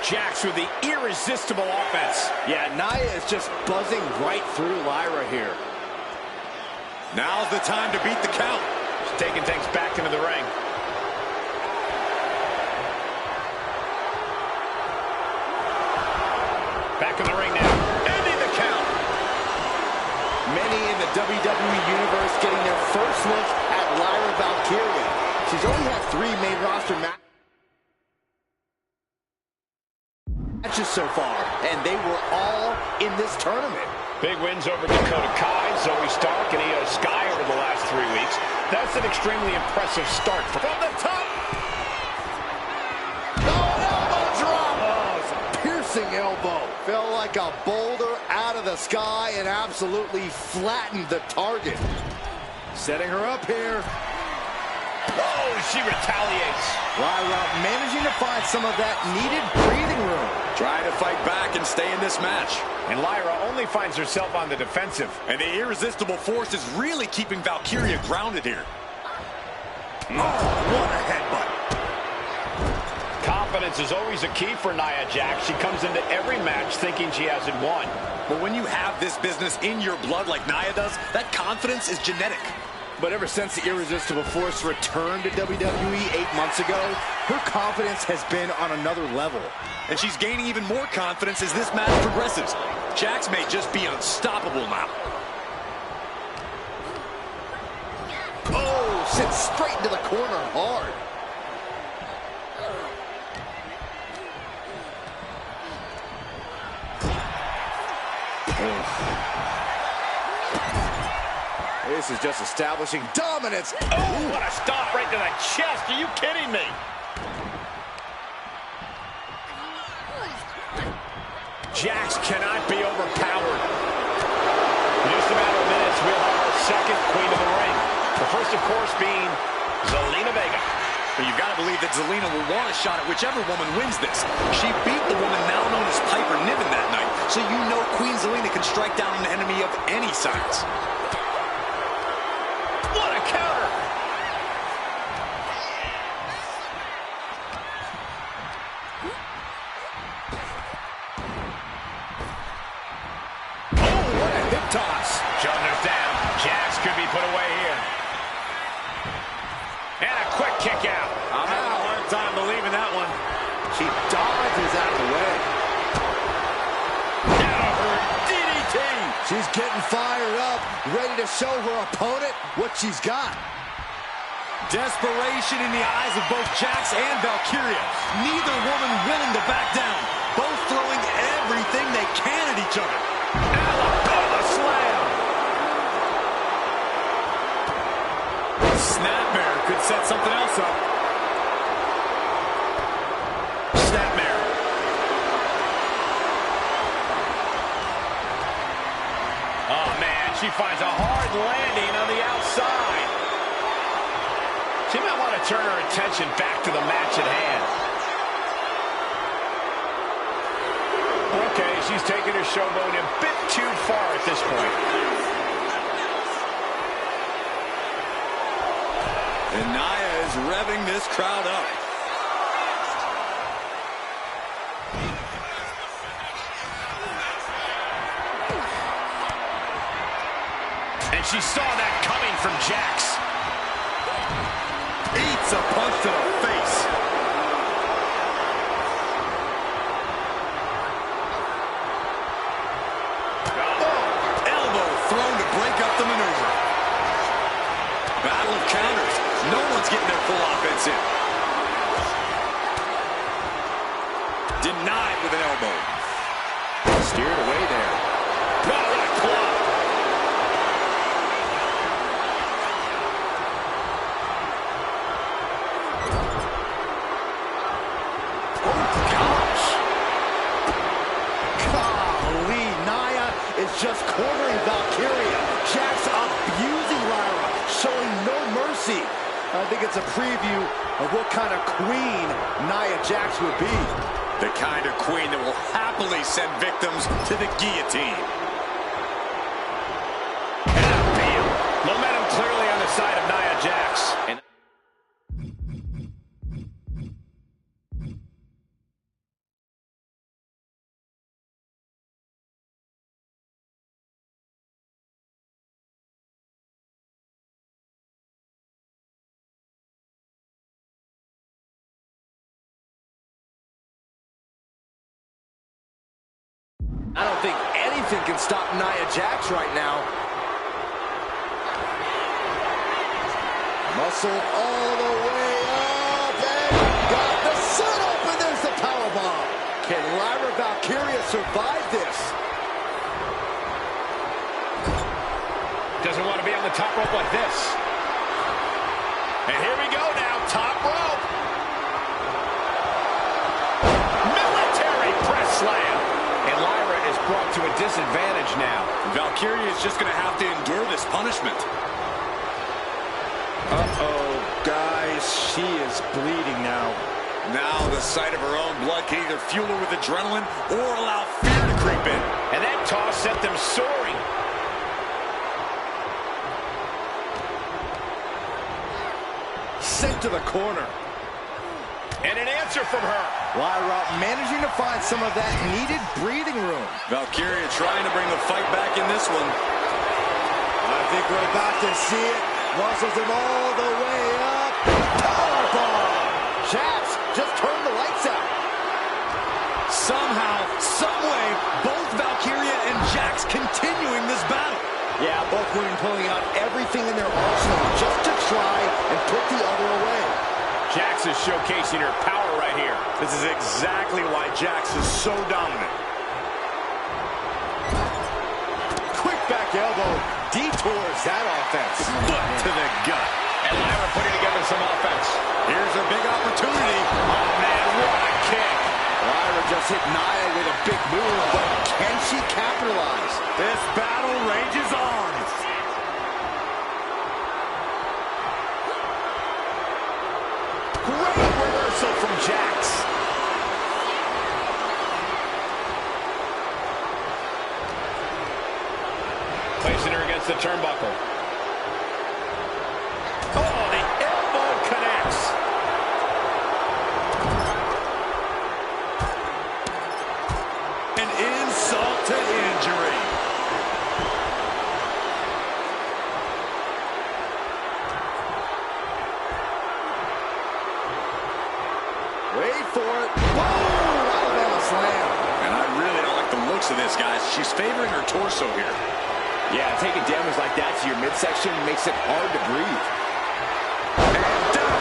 Jax with the irresistible offense. Yeah, Nia is just buzzing right through Lyra here. Now's the time to beat the count. She's taking things back into the ring. Back in the ring now. Ending the count. Many in the WWE Universe getting their first look at Lyra Valkyria. She's only had 3 main roster matches so far, and they were all in this tournament. Big wins over Dakota Kai, Zoe Stark, and Io Sky over the last 3 weeks. That's an extremely impressive start. From the top. Oh, elbow drop. Oh, it's a piercing elbow. Fell like a boulder out of the sky and absolutely flattened the target. Setting her up here. Oh, she retaliates. Lyra managing to find some of that needed breathing room. Trying to fight back and stay in this match. And Lyra only finds herself on the defensive. And the irresistible force is really keeping Valkyria grounded here. Oh, what a headbutt. Confidence is always a key for Nia Jax. She comes into every match thinking she hasn't won. But when you have this business in your blood like Nia does, that confidence is genetic. But ever since the irresistible force returned to WWE 8 months ago, her confidence has been on another level. And she's gaining even more confidence as this match progresses. Jax may just be unstoppable now. Oh, sits straight into the corner hard. This is just establishing dominance. Oh, what a stop right to the chest. Are you kidding me? Jax cannot be overpowered. In just a matter of minutes, we'll have our second Queen of the Ring. The first, of course, being Zelina Vega. But you've got to believe that Zelina will want a shot at whichever woman wins this. She beat the woman now known as Piper Niven that night, so you know Queen Zelina can strike down an enemy of any size. What a counter! Oh, what a hip toss. Shoulders down. Jax could be put away here. And a quick kick out. I'm having a hard time believing that one. She dodges out of the way. Down She's getting fired up, ready to show her opponent what she's got. Desperation in the eyes of both Jax and Valkyria. Neither woman willing to back down. Both throwing everything they can at each other. Alabama slam. Snapmare could set something else up. Snapmare. Oh, man, she finds a hard landing on the outside. She might want to turn her attention back to the match at hand. Okay, she's taking her showboat a bit too far at this point. And Nia is revving this crowd up. And she saw that coming from Jax. Eats a punch to the face. Oh, elbow thrown to break up the maneuver. Battle of counters. No one's getting their full offense in. Denied with an elbow. Steered away there. No, what a club. Just cornering Valkyria. Jax abusing Lyra, showing no mercy. I think it's a preview of what kind of queen Nia Jax would be. The kind of queen that will happily send victims to the guillotine. And appeal. Momentum clearly on the side of Nia Jax. And I don't think anything can stop Nia Jax right now. Muscle all the way up and got the setup, and there's the powerbomb. Can Lyra Valkyria survive this? doesn't want to be on the top rope like this. And here we go now, top rope. Military press slam. And Lyra is brought to a disadvantage now. Valkyria is just going to have to endure this punishment. Uh-oh, guys, she is bleeding now. Now the sight of her own blood can either fuel her with adrenaline or allow fear to creep in. And that toss sent them soaring. Sent to the corner. And an answer from her. Lyra managing to find some of that needed breathing room. Valkyria trying to bring the fight back in this one. I think we're about to see it. Muscles him all the way up. Powerbomb! Jax just turned the lights out. Somehow, someway, both Valkyria and Jax continuing this battle. Yeah, both women pulling out everything in their arsenal just to try and put the other away. Jax is showcasing her power right here. This is exactly why Jax is so dominant. Quick back elbow detours that offense. Foot to the gut. And Lyra putting together some offense. Here's a big opportunity. Oh, man, what a kick. Lyra just hit Nia with a big move, but can she capitalize? This battle rages on. Great reversal from Jax. Placing her against the turnbuckle. Oh, the elbow connects. An insult to injury. Wait for it. Whoa! Alabama slam. And I really don't like the looks looks of this, guys. She's favoring her torso here. Yeah, taking damage like that to your midsection makes it hard to breathe. And down.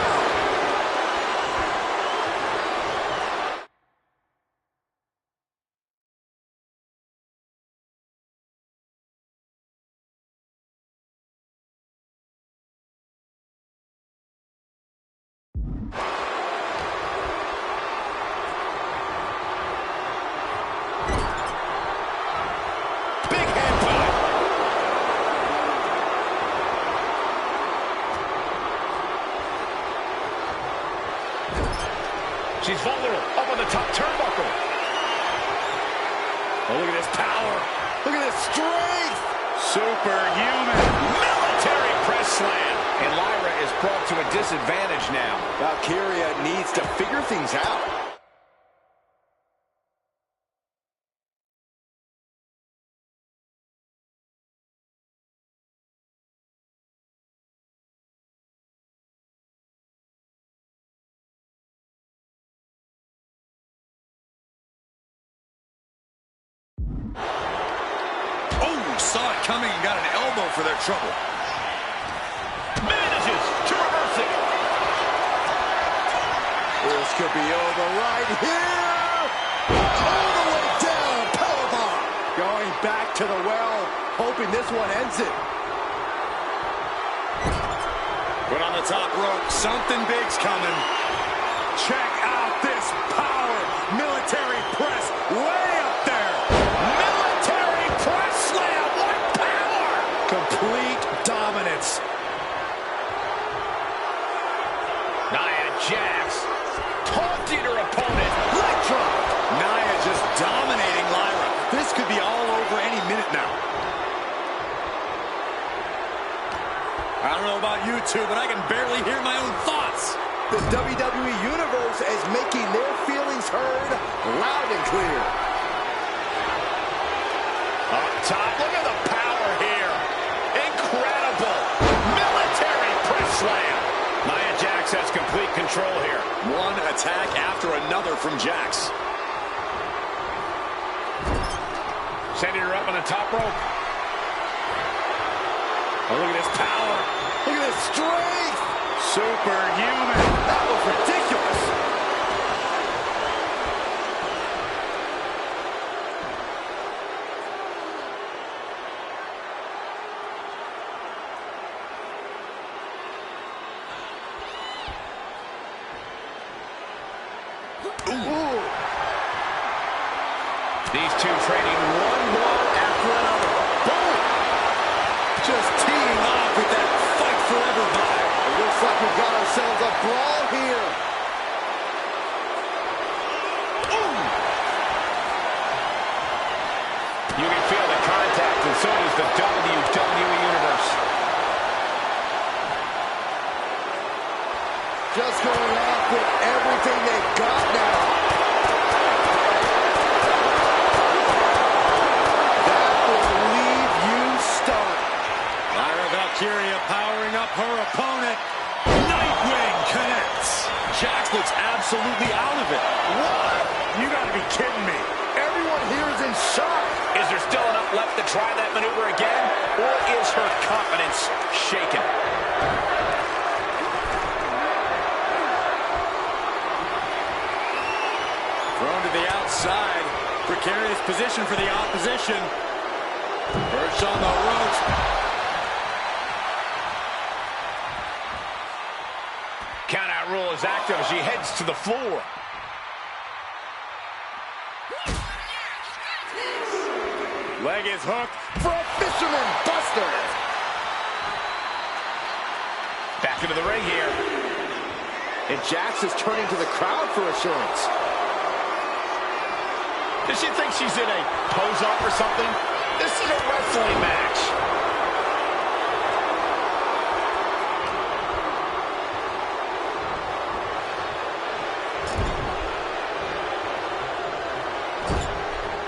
She's vulnerable, up on the top turnbuckle. Oh, look at this power. Look at this strength. Superhuman. Military press slam. And Lyra is brought to a disadvantage now. Valkyria needs to figure things out. Saw it coming and got an elbow for their trouble. Manages to reverse it. This could be over right here. All the way down. Powerbomb. Going back to the well, hoping this one ends it. Put on the top rope. Something big's coming. Check out this power. Military press way up there. Military press slam. What power! Complete dominance. Nia Jax taunting her opponent. Leg drop. Nia just dominating Lyra. This could be all over any minute now. I don't know about you two, but I can barely hear my own thoughts. The WWE Universe is making their feelings heard loud and clear. Up top, look at the power here. Incredible. Military press slam. Nia Jax has complete control here. One attack after another from Jax. Sending her up on the top rope. Oh, look at this power. Look at this strength. Superhuman. That was ridiculous. Ooh. These two trading one blow after another. Boom! Just teeing off with that fight forever vibe. It looks like we've got ourselves a brawl here. Ooh. You can feel the contact, and so does the WWE Universe. Just going off with everything they've got now. That will leave you stunned. Lyra Valkyria powering up her opponent. Nightwing connects. Jax looks absolutely out of it. What? You gotta be kidding me. Everyone here is in shock. Is there still enough left to try that maneuver again? Or is her confidence shaken? Thrown to the outside. Precarious position for the opposition. Perched on the ropes. Countout rule is active as she heads to the floor. Leg is hooked. For a fisherman buster. Back into the ring here. And Jax is turning to the crowd for assurance. Does she think she's in a pose-off or something? This is a wrestling match.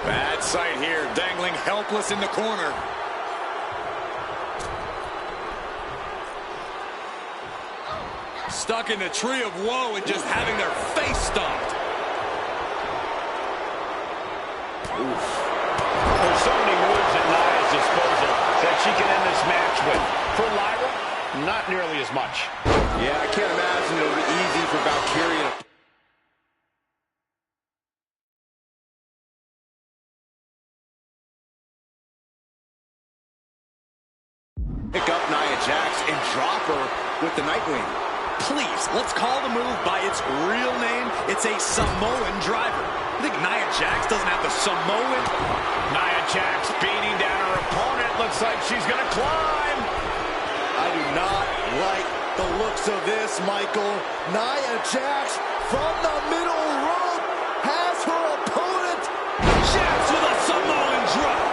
Bad sight here, dangling helpless in the corner. Stuck in the tree of woe and just having their face stomped. Oof. as much. Yeah, I can't imagine it'll be easy for Valkyria to pick up Nia Jax and drop her with the Nightwing. Please, let's call the move by its real name. It's a Samoan driver. I think Nia Jax doesn't have the Samoan. Nia Jax beating down her opponent. Looks like she's going to climb. I do not like the looks of this, Michael. Nia Jax from the middle rope has her opponent. Jax with a Samoan drop.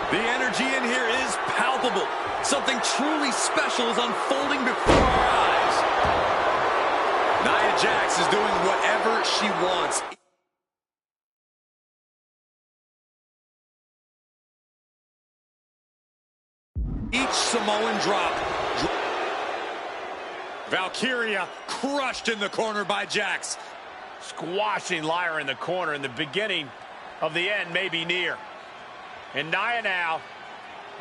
The energy in here is palpable. Something truly special is unfolding before our eyes. Nia Jax is doing whatever she wants. Each Samoan drop. Valkyria crushed in the corner by Jax. Squashing Lyra in the corner, and the beginning of the end may be near. And Nia now,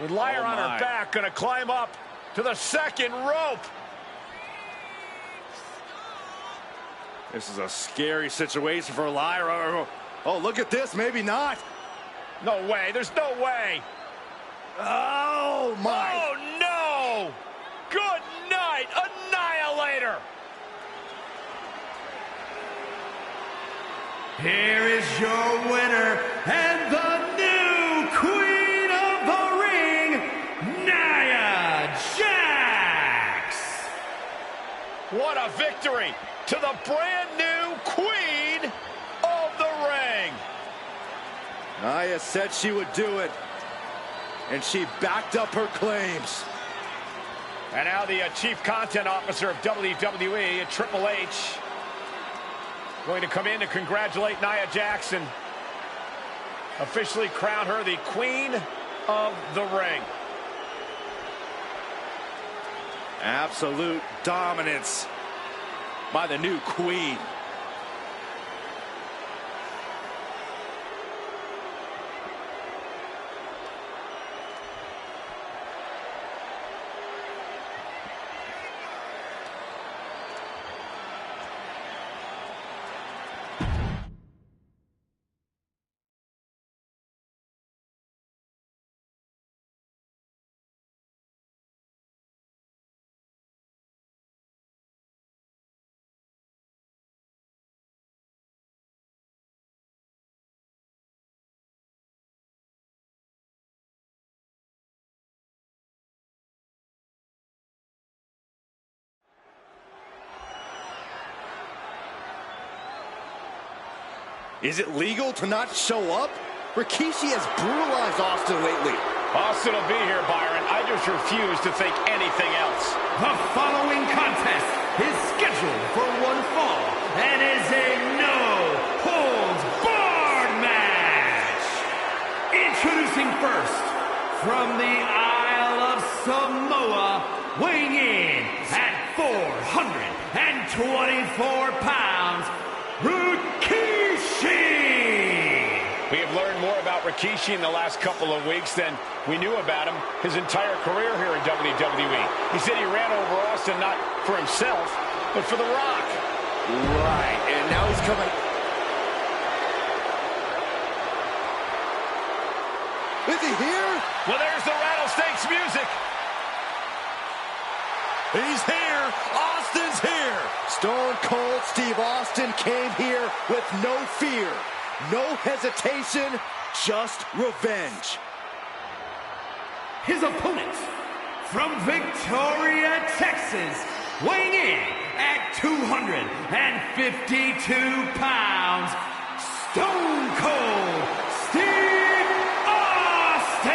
with Lyra on her back, going to climb up to the second rope. This is a scary situation for Lyra. Oh, look at this. Maybe not. No way. There's no way. Oh, my. Oh, no. Good night. Annihilator. Here is your winner and the new Queen of the Ring, Nia Jax. What a victory to the brand new Queen of the Ring. Nia said she would do it, and she backed up her claims. And now the Chief Content Officer of WWE, Triple H, going to come in to congratulate Nia Jax, officially crown her the Queen of the Ring. Absolute dominance by the new Queen. Is it legal to not show up? Rikishi has brutalized Austin lately. Austin will be here, Byron. I just refuse to think anything else. The following contest is scheduled for one fall and is a no-holds-barred match. Introducing first, from the Isle of Samoa, weighing in at 424 pounds, Rikishi! We have learned more about Rikishi in the last couple of weeks than we knew about him his entire career here in WWE. He said he ran over Austin not for himself, but for The Rock. Right, and now he's coming. Is he here? Well, there's the Rattlesnakes music. He's here. Austin's here. Stone Cold Steve Austin came here with no fear, no hesitation, just revenge. His opponent, from Victoria, Texas, weighing in at 252 pounds, Stone Cold Steve Austin!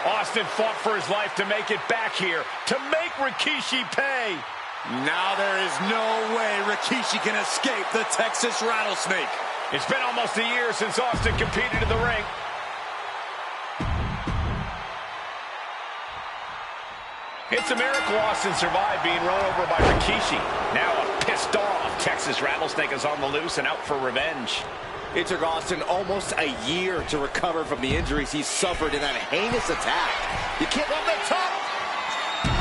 Austin fought for his life to make it back here, to make Rikishi pay. Now there is no way Rikishi can escape the Texas Rattlesnake. It's been almost a year since Austin competed in the ring. It's a miracle Austin survived being run over by Rikishi. Now a pissed off Texas Rattlesnake is on the loose and out for revenge. It took Austin almost a year to recover from the injuries he suffered in that heinous attack. You can't on the top.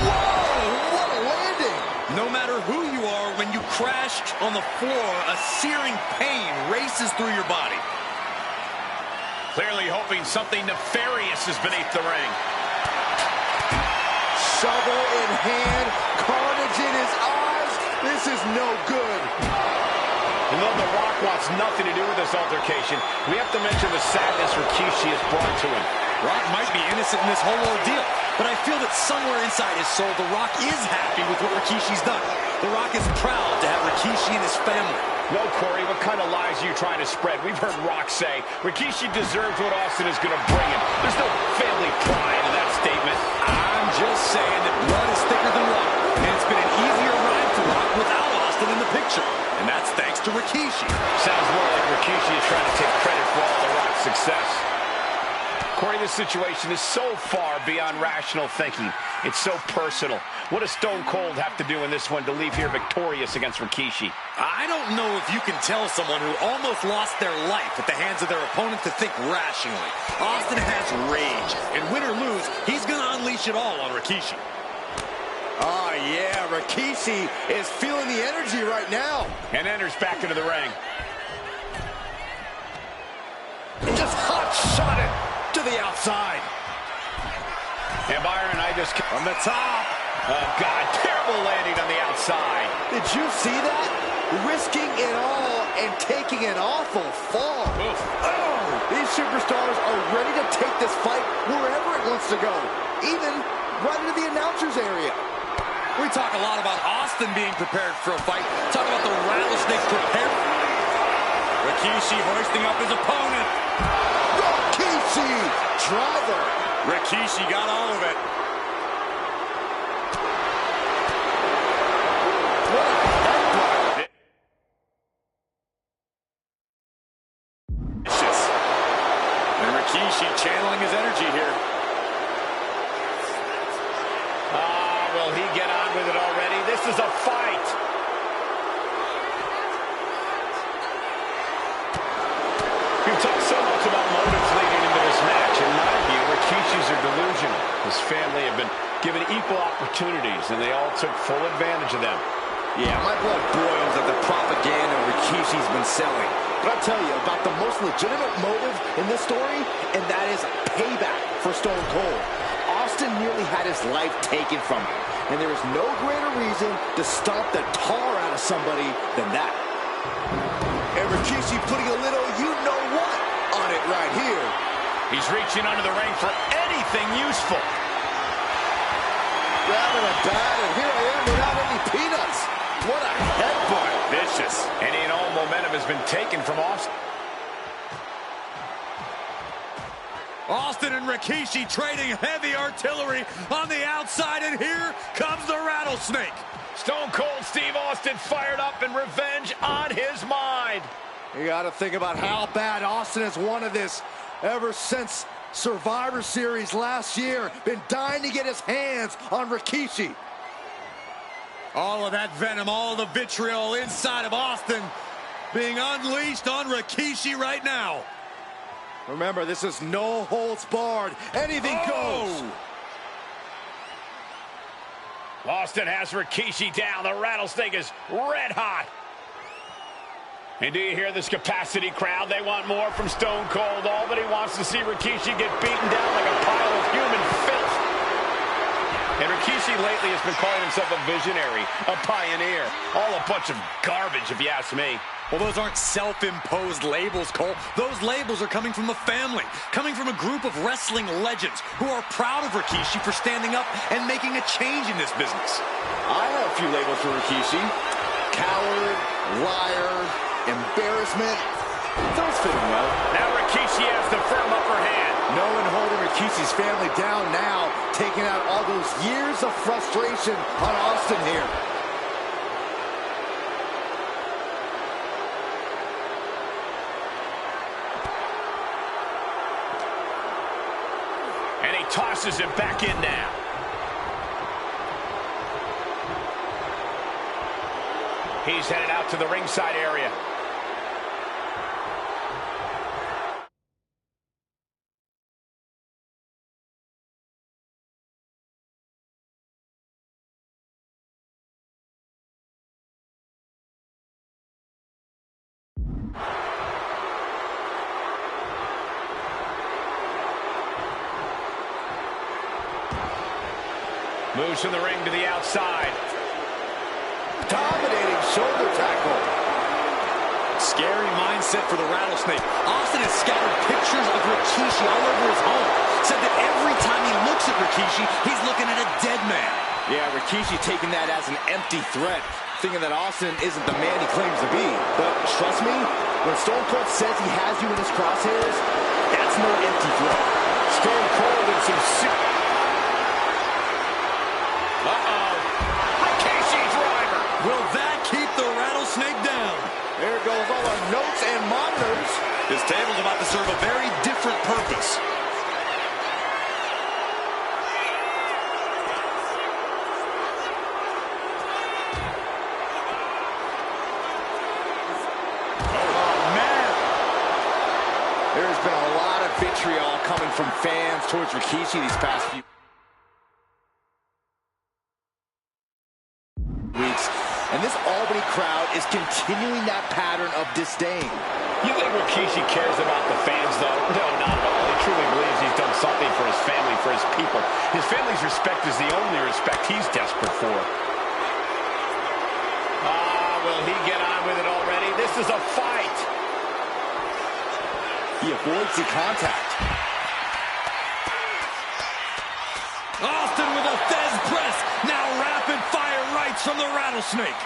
Whoa, what a landing. No matter who you are, when you crash on the floor, a searing pain races through your body. Clearly hoping something nefarious is beneath the ring. Shovel in hand, carnage in his eyes. This is no good. And though The Rock wants nothing to do with this altercation, we have to mention the sadness Rikishi has brought to him. Rock might be innocent in this whole ordeal, but I feel that somewhere inside his soul, The Rock is happy with what Rikishi's done. The Rock is proud to have Rikishi and his family. No, Corey, what kind of lies are you trying to spread? We've heard Rock say Rikishi deserves what Austin is going to bring him. There's no family pride in that statement. I'm just saying that blood is thicker than water, and it's been an easier ride for Rock without Austin in the picture. And that's thanks to Rikishi. Sounds more like Rikishi is trying to take credit for all the Rock's success. Corey, this situation is so far beyond rational thinking. It's so personal. What does Stone Cold have to do in this one to leave here victorious against Rikishi? I don't know if you can tell someone who almost lost their life at the hands of their opponent to think rationally. Austin has rage, and win or lose, he's going to unleash it all on Rikishi. Oh, yeah, Rikishi is feeling the energy right now. And enters back into the ring. Just hot shot it to the outside. And Byron, I just... On the top. Oh, God, terrible landing on the outside. Did you see that? Risking it all and taking an awful fall. Oof. Oh, these superstars are ready to take this fight wherever it wants to go, even right into the announcer's area. We talk a lot about Austin being prepared for a fight. Talk about the Rattlesnake prepared. Rikishi hoisting up his opponent. Rikishi, driver. Rikishi got all of it. What a headbutt. Vicious. And Rikishi channeling his energy here. Will he get on with it already? This is a fight. We've talked so much about motives leading into this match. In my view, Rikishis are delusional. His family have been given equal opportunities, and they all took full advantage of them. Yeah, my blood boils at the propaganda Rikishi's been selling. But I'll tell you about the most legitimate motive in this story, and that is payback for Stone Cold. Austin nearly had his life taken from him, and there is no greater reason to stomp the tar out of somebody than that. And Rikishi putting a little you-know-what on it right here. He's reaching under the ring for anything useful. Grabbing a bat, and here I am without any peanuts. What a headbutt. Vicious. Any and all momentum has been taken from Austin. Austin and Rikishi trading heavy artillery on the outside, and here comes the Rattlesnake. Stone Cold Steve Austin fired up and revenge on his mind. You got to think about how bad Austin has wanted this ever since Survivor Series last year. Been dying to get his hands on Rikishi. All of that venom, all of the vitriol inside of Austin being unleashed on Rikishi right now. Remember, this is no holds barred. Anything goes. Austin has Rikishi down. The Rattlesnake is red hot. And do you hear this capacity crowd? They want more from Stone Cold. All that he wants to see Rikishi get beaten down like a pile of human filth. And Rikishi lately has been calling himself a visionary, a pioneer. All a bunch of garbage, if you ask me. Well, those aren't self-imposed labels, Cole. Those labels are coming from a family, coming from a group of wrestling legends who are proud of Rikishi for standing up and making a change in this business. I have a few labels for Rikishi. Coward, liar, embarrassment. Those fit him well. Now Rikishi has the firm upper hand. No one holding Rikishi's family down now, taking out all those years of frustration on Austin here. And he tosses him back in now. He's headed out to the ringside area. Moves from the ring to the outside. Dominating shoulder tackle. Scary mindset for the Rattlesnake. Austin has scattered pictures of Rikishi all over his home. Said that every time he looks at Rikishi, he's looking at a dead man. Yeah, Rikishi taking that as an empty threat, thinking that Austin isn't the man he claims to be. But trust me, when Stone Cold says he has you in his crosshairs, that's no empty threat. Stone Cold in some Rikishi driver. Will that keep the Rattlesnake down? There goes all our notes and monitors. This table's about to serve a very different purpose. There's been a lot of vitriol coming from fans towards Rikishi these past few weeks, and this Albany crowd is continuing that pattern of disdain. You think Rikishi cares about the fans, though? No, not at all. He truly believes he's done something for his family, for his people. His family's respect is the only respect he's desperate for. Will he get on with it already? This is a fight. He avoids the contact. Austin with a Fez press. Now rapid fire rights from the Rattlesnake.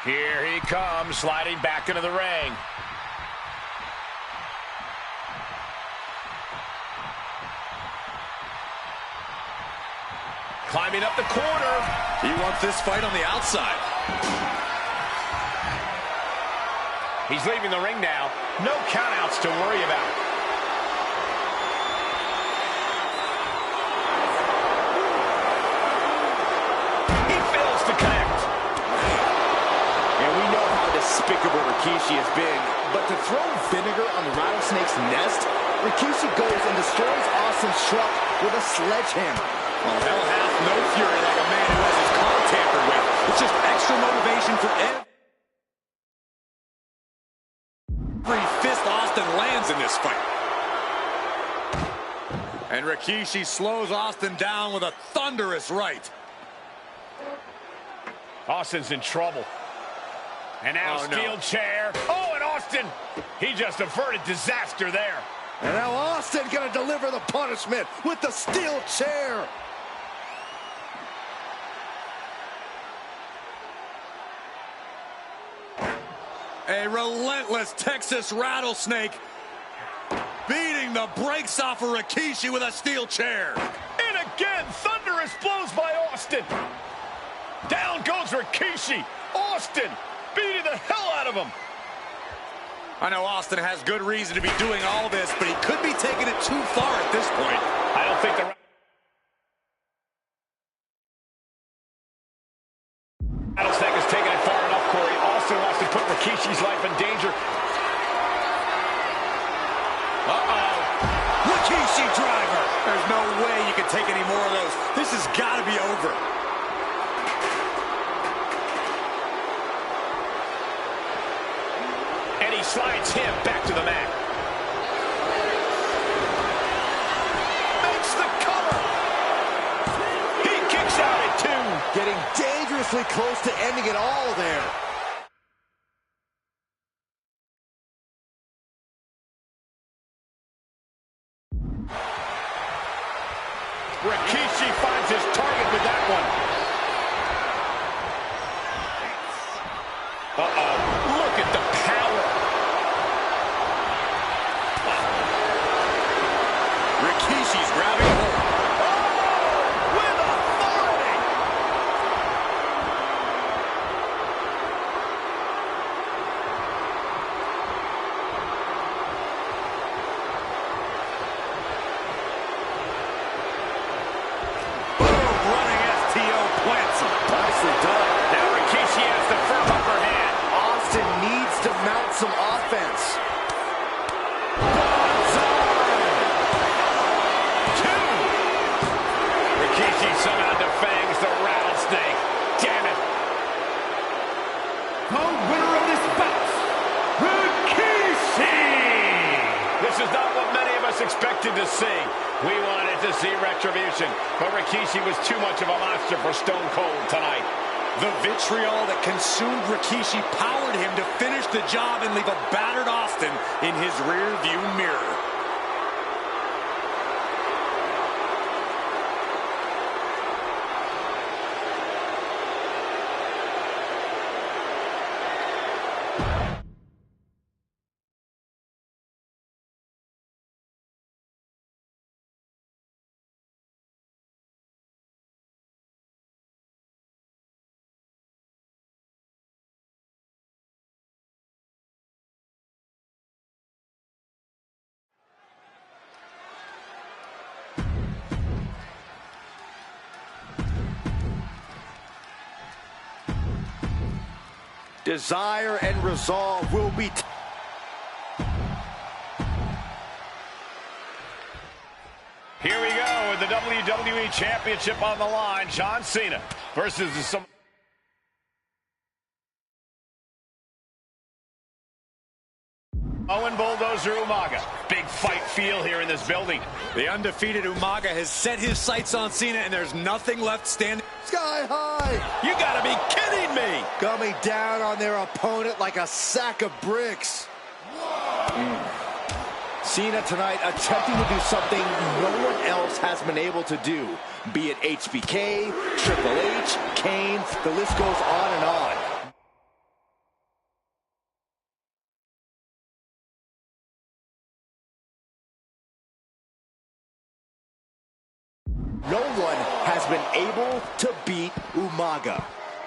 Here he comes, sliding back into the ring. Climbing up the corner. He wants this fight on the outside. He's leaving the ring now. No countouts to worry about. He fails to connect. And we know how despicable Rikishi has been, but to throw vinegar on the Rattlesnake's nest, Rikishi goes and destroys Austin's truck with a sledgehammer. Well, hell hath no fury like a man who has his car tampered with. It's just extra motivation for every fist Austin lands in this fight. And Rikishi slows Austin down with a thunderous right. Austin's in trouble. And now steel chair. Oh, and Austin, he just averted disaster there. And now Austin gonna deliver the punishment with the steel chair. A relentless Texas Rattlesnake beating the brakes off of Rikishi with a steel chair. And again, thunderous blows by Austin. Down goes Rikishi. Austin beating the hell out of him. I know Austin has good reason to be doing all this, but he could be taking it too far at this point. I don't think the Rattlesnake has taken it far enough, Corey. Austin wants to put Rikishi's life in danger. Rikishi driver. There's no way you can take any more of those. This has got to be over. And he slides him back to the mat. Makes the cover. He kicks out at 2. Getting dangerously close to ending it all there. Rikishi finds his target with that one. Look at the power. Rikishi's grabbing hold. With authority. some offense. Rikishi somehow defangs the rattlesnake. Damn it. The winner of this bout, Rikishi! This is not what many of us expected to see. We wanted to see retribution, but Rikishi was too much of a monster for Stone Cold tonight. The vitriol that consumed Rikishi powered him to finish the job and leave a battered Austin in his rear-view mirror. Desire and resolve will be... Here we go with the WWE Championship on the line. John Cena versus the... Owen Bulldozer Umaga. Big fight feel here in this building. The undefeated Umaga has set his sights on Cena, and there's nothing left standing. Sky high! You gotta be kidding me! Coming down on their opponent like a sack of bricks. Cena tonight attempting to do something no one else has been able to do. Be it HBK, Triple H, Kane, the list goes on and on. No one has been able to beat Umaga.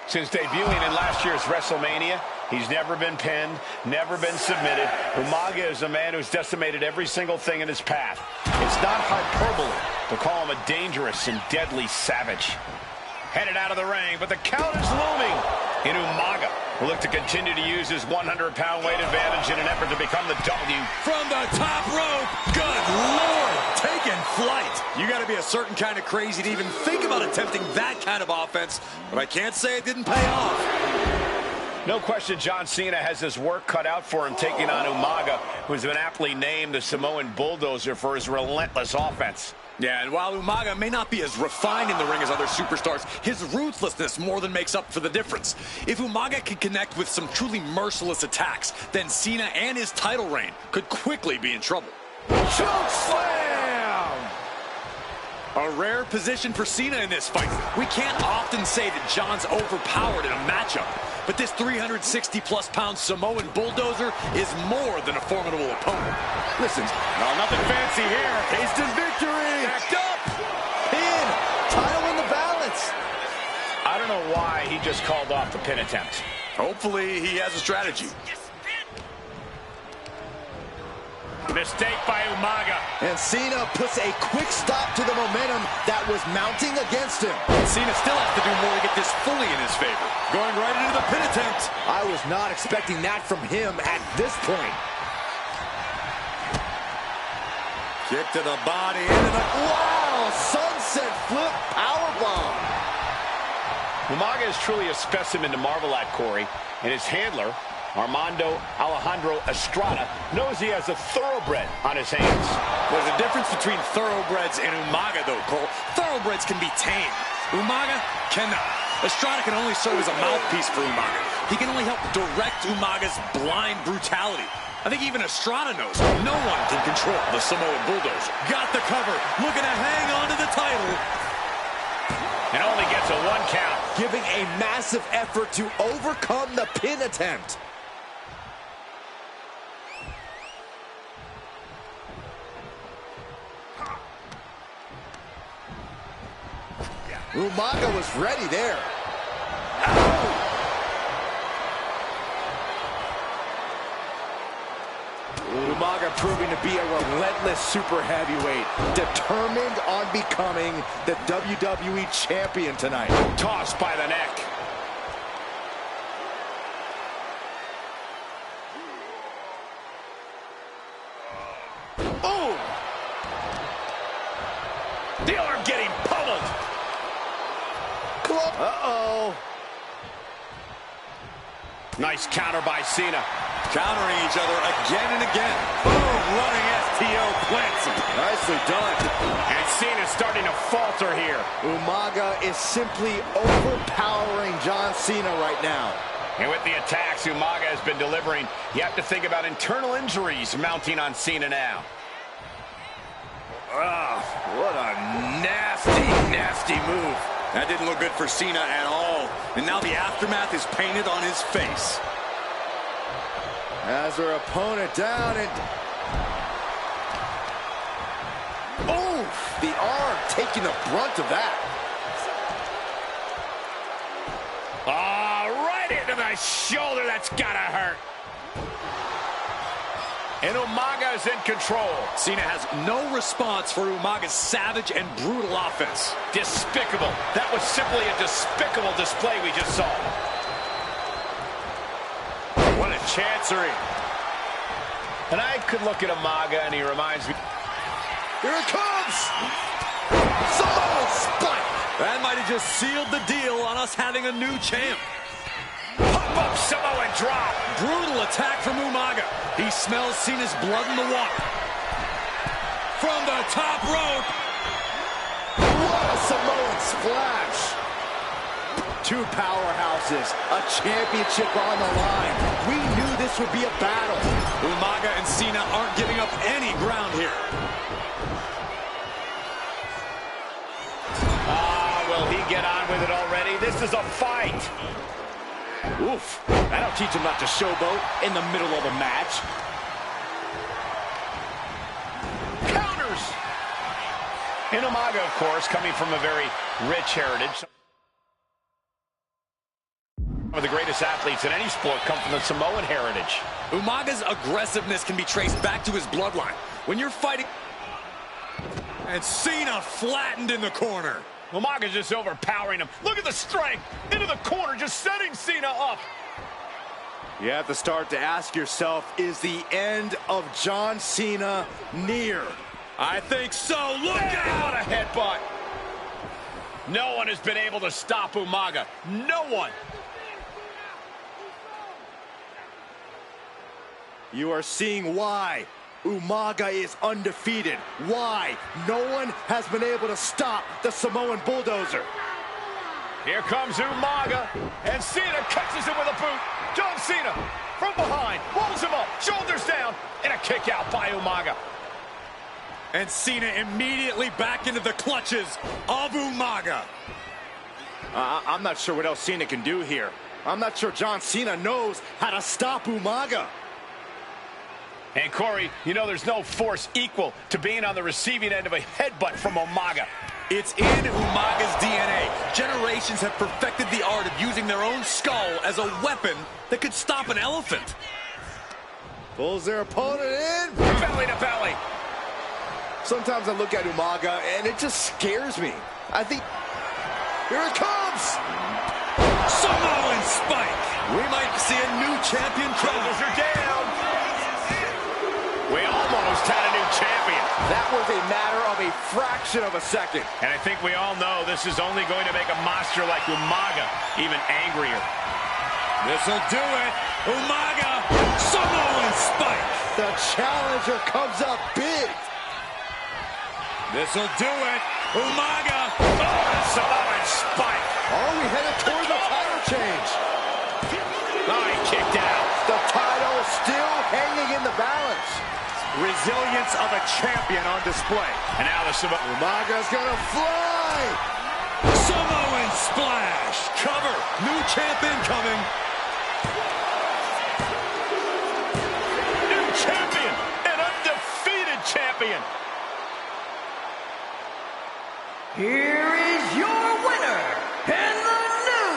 Since debuting in last year's WrestleMania, he's never been pinned, never been submitted. Umaga is a man who's decimated every single thing in his path. It's not hyperbole to call him a dangerous and deadly savage. Headed out of the ring, but the count is looming. And Umaga will look to continue to use his 100-pound weight advantage in an effort to become the W. From the top rope, good Lord, taking flight. You got to be a certain kind of crazy to even think about attempting that kind of offense, but I can't say it didn't pay off. No question John Cena has his work cut out for him taking on Umaga, who's been aptly named the Samoan Bulldozer for his relentless offense. Yeah, and while Umaga may not be as refined in the ring as other superstars, his ruthlessness more than makes up for the difference. If Umaga can connect with some truly merciless attacks, then Cena and his title reign could quickly be in trouble. Choke slam! A rare position for Cena in this fight. We can't often say that John's overpowered in a matchup, but this 360-plus pound Samoan Bulldozer is more than a formidable opponent. Listen, Well, nothing fancy here. instant victory! Backed up! Pin! Title in the balance! I don't know why he just called off the pin attempt. Hopefully he has a strategy. Mistake by Umaga. And Cena puts a quick stop to the momentum that was mounting against him. Cena still has to do more to get this fully in his favor. Going right into the pin attempt. I was not expecting that from him at this point. Kick to the body, into the... Wow! Sunset flip powerbomb. Umaga is truly a specimen to marvel at, Corey, and his handler, Armando Alejandro Estrada, knows he has a thoroughbred on his hands. There's a difference between thoroughbreds and Umaga, though, Cole. Thoroughbreds can be tamed. Umaga cannot. Estrada can only serve as a mouthpiece for Umaga. He can only help direct Umaga's blind brutality. I think even Estrada knows no one can control the Samoan Bulldozer. Got the cover, looking to hang on to the title. And only gets a 1 count. Giving a massive effort to overcome the pin attempt. Umaga was ready there. Umaga proving to be a relentless super heavyweight, determined on becoming the WWE champion tonight. Tossed by the neck. Nice counter by Cena. Countering each other again and again. Boom, running STO plants him. Nicely done. And Cena's starting to falter here. Umaga is simply overpowering John Cena right now. And with the attacks Umaga has been delivering, you have to think about internal injuries mounting on Cena now. What a nasty, nasty move. That didn't look good for Cena at all. And now the aftermath is painted on his face. Has her opponent down and... Oh, the arm taking the brunt of that. Right into the shoulder. That's gotta hurt. And Umaga is in control. Cena has no response for Umaga's savage and brutal offense. Despicable. That was simply a despicable display we just saw. What a chancery. And I could look at Umaga and he reminds me. Here it comes! Samoa spike! That might have just sealed the deal on us having a new champ. Pop-up Samoan drop. Brutal attack from Umaga. He smells Cena's blood in the water. From the top rope. What a Samoan splash! Two powerhouses, a championship on the line. We knew this would be a battle. Umaga and Cena aren't giving up any ground here. Will he get on with it already? This is a fight. Oof, that'll teach him not to showboat in the middle of a match. Counters. And Umaga, of course, coming from a very rich heritage. Some of the greatest athletes in any sport come from the Samoan heritage. Umaga's aggressiveness can be traced back to his bloodline. When you're fighting... And Cena flattened in the corner. Umaga's just overpowering him. Look at the strength. Into the corner, just setting Cena up. You have to start to ask yourself, is the end of John Cena near? I think so. Look out! What a headbutt. No one has been able to stop Umaga. No one. You are seeing why Umaga is undefeated. Why no one has been able to stop the Samoan bulldozer. Here comes Umaga, and Cena catches him with a boot. John Cena from behind, rolls him up, shoulders down, and a kick out by Umaga. And Cena immediately back into the clutches of Umaga. I'm not sure what else Cena can do here. I'm not sure John Cena knows how to stop Umaga. And Corey, you know there's no force equal to being on the receiving end of a headbutt from Umaga. It's in Umaga's DNA. Generations have perfected the art of using their own skull as a weapon that could stop an elephant. Pulls their opponent in. Belly to belly. Sometimes I look at Umaga and it just scares me. I think, here it comes. Samoan spike. We might see a new champion Shoulders crowned. are down. We almost had a new champion. That was a matter of a fraction of a second. And I think we all know this is only going to make a monster like Umaga even angrier. This'll do it. Umaga, Samoan spike. The challenger comes up big. This'll do it. Umaga. Samoan spike. Are we headed toward the title change? Oh, he kicked out. The title still hanging in the balance. Resilience of a champion on display. And now the Samoan. Umaga's gonna fly. Samoan splash. Cover. New champion coming. New champion. An undefeated champion. Here is your winner, and the new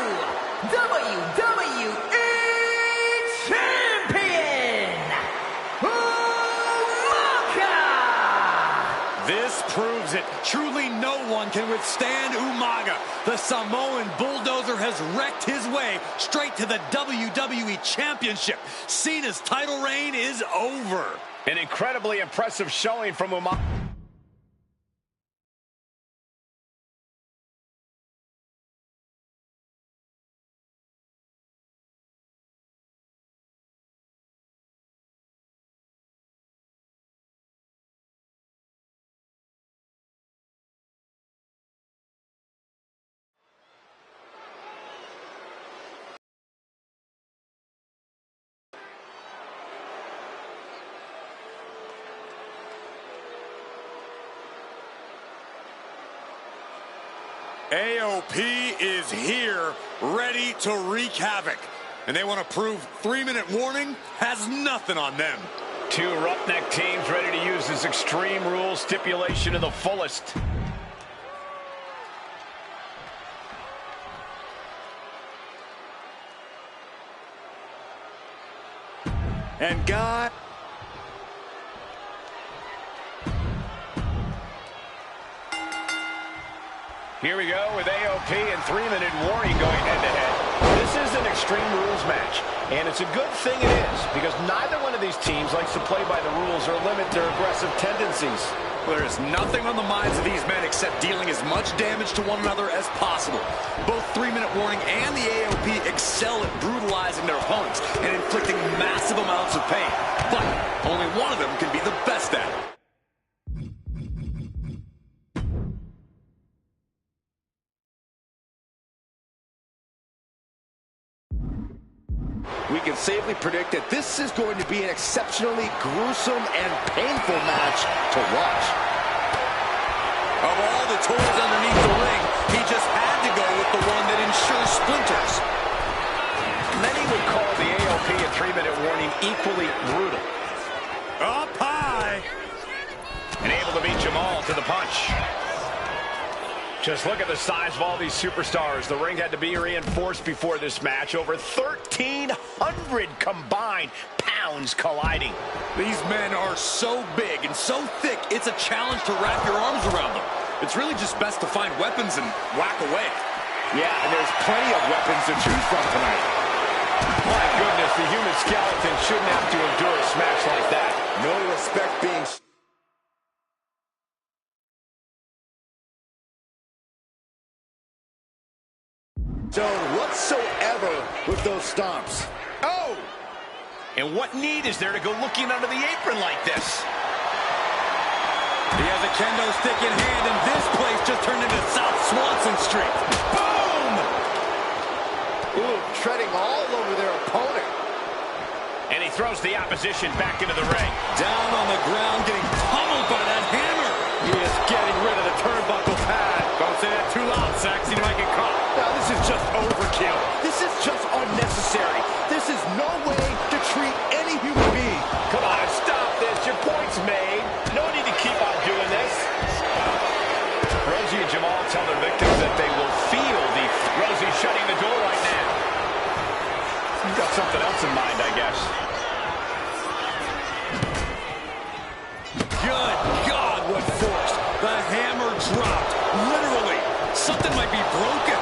WWE Champion, Umaga! This proves it. Truly no one can withstand Umaga. The Samoan bulldozer has wrecked his way straight to the WWE Championship. Cena's title reign is over. An incredibly impressive showing from Umaga. AOP is here, ready to wreak havoc. And they want to prove 3-minute warning has nothing on them. Two roughneck teams ready to use this Extreme Rules stipulation to the fullest. And God. Here we go with AOP and 3-minute warning going head-to-head. This is an Extreme Rules match, and it's a good thing it is, because neither one of these teams likes to play by the rules or limit their aggressive tendencies. There is nothing on the minds of these men except dealing as much damage to one another as possible. Both 3-minute warning and the AOP excel at brutalizing their opponents and inflicting massive amounts of pain. But only one of them can be the best at it. We can safely predict that this is going to be an exceptionally gruesome and painful match to watch. Of all the toys underneath the ring, he just had to go with the one that ensures splinters. Many would call the AOP a 3-minute warning equally brutal. Up high. And able to beat Jamal to the punch. Just look at the size of all these superstars. The ring had to be reinforced before this match. Over 1,300 combined pounds colliding. These men are so big and so thick, it's a challenge to wrap your arms around them. It's really just best to find weapons and whack away. Yeah, and there's plenty of weapons to choose from tonight. My goodness, the human skeleton shouldn't have to endure a smash like that. No respect being shown whatsoever with those stomps. Oh! And what need is there to go looking under the apron like this? He has a kendo stick in hand, and this place just turned into South Swanson Street. Boom! Ooh, treading all over their opponent. And he throws the opposition back into the ring. Down on the ground, getting pummeled by that hammer. He is getting rid of the turnbuckle pad. Don't say that too loud, Sax. You might get caught. Now, this is just overkill. This is just unnecessary. This is no way to treat any human being. Come on, stop this. Your point's made. No need to keep on doing this. Rosie and Jamal tell their victims that they will feel the... Rosie shutting the door right now. You've got something else in mind, I guess. Good God, what force. The hammer dropped. Literally. Something might be broken.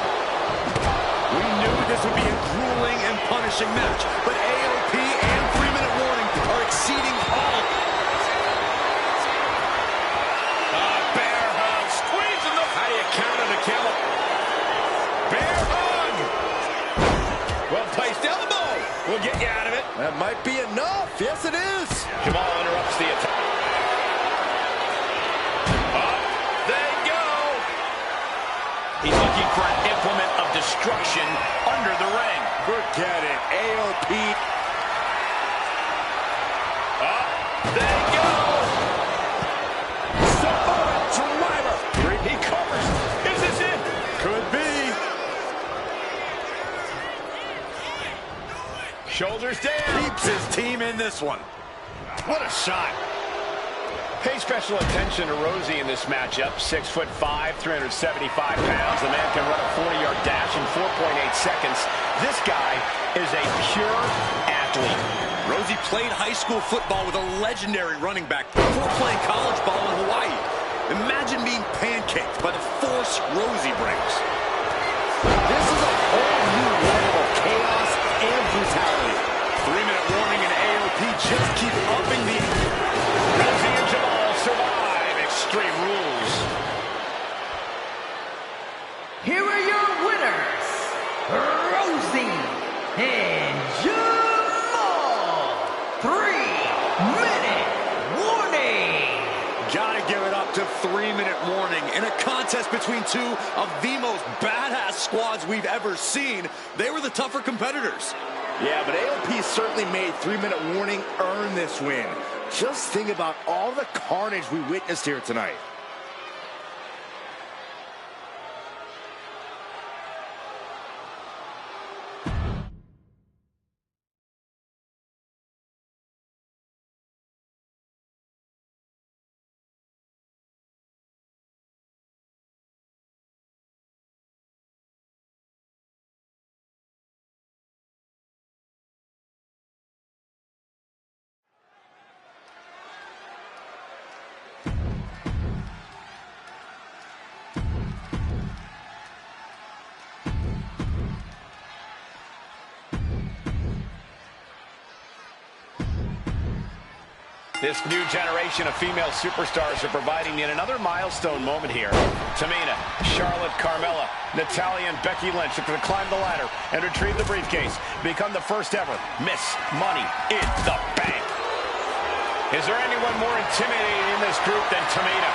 We knew this would be a grueling and punishing match, but AOP and 3-minute warning are exceeding all. Bear hug. Squeezing the... How do you counter the kill? Bear hug. Well-placed elbow. We'll get you out of it. That might be enough. Yes, it is. Jamal interrupts the attack. He's looking for an implement of destruction under the ring. Forget it. AOP. There you go. Samoa driver. He covers. Is this it? Could be. Shoulders down. Keeps his team in this one. What a shot. Pay special attention to Rosie in this matchup. 6'5", 375 pounds. The man can run a 40-yard dash in 4.8 seconds. This guy is a pure athlete. Rosie played high school football with a legendary running back before playing college ball in Hawaii. Imagine being pancaked by the force Rosie brings. This is a whole new level of chaos and brutality. 3-minute warning, and AOP just keep upping the... Rosie and Jamal survive Extreme Rules. Here are your winners, Rosie and Jamal. 3-minute warning. Gotta give it up to 3-minute warning. In a contest between two of the most badass squads we've ever seen, they were the tougher competitors. Yeah, but AOP certainly made 3-minute warning earn this win. Just think about all the carnage we witnessed here tonight. This new generation of female superstars are providing yet another milestone moment here. Tamina, Charlotte, Carmella, Natalya, and Becky Lynch are going to climb the ladder and retrieve the briefcase, become the first ever Miss Money in the Bank. Is there anyone more intimidating in this group than Tamina?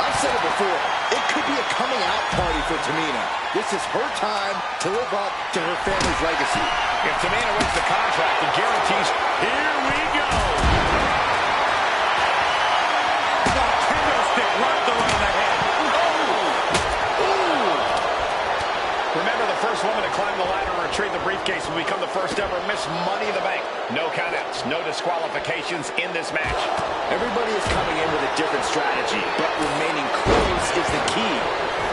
I've said it before, it could be a coming out party for Tamina. This is her time to live up to her family's legacy. If Tamina wins the contract, it guarantees, here we go. Remember, the first woman to climb the ladder and retrieve the briefcase will become the first ever Miss Money in the Bank. No countouts, no disqualifications in this match. Everybody is coming in with a different strategy, but remaining close is the key.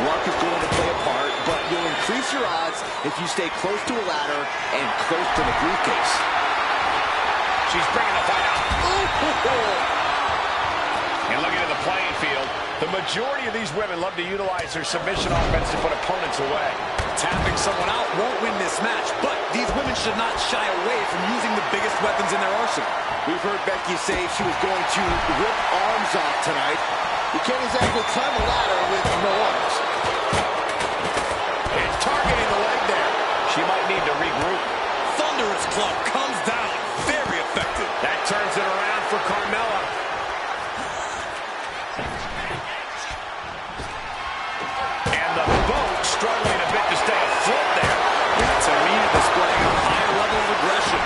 Luck is going to play a part, but you'll increase your odds if you stay close to a ladder and close to the briefcase. She's bringing the fight out. And looking at the playing field, the majority of these women love to utilize their submission offense to put opponents away. Tapping someone out won't win this match, but these women should not shy away from using the biggest weapons in their arsenal. We've heard Becky say she was going to rip arms off tonight. You can't exactly climb a ladder with no arms. And targeting the leg there. She might need to regroup. Thunderous club comes down. Very effective. That turns it around for Carmella. And the boat struggling a bit to stay afloat there. Tamina displaying a higher level of aggression.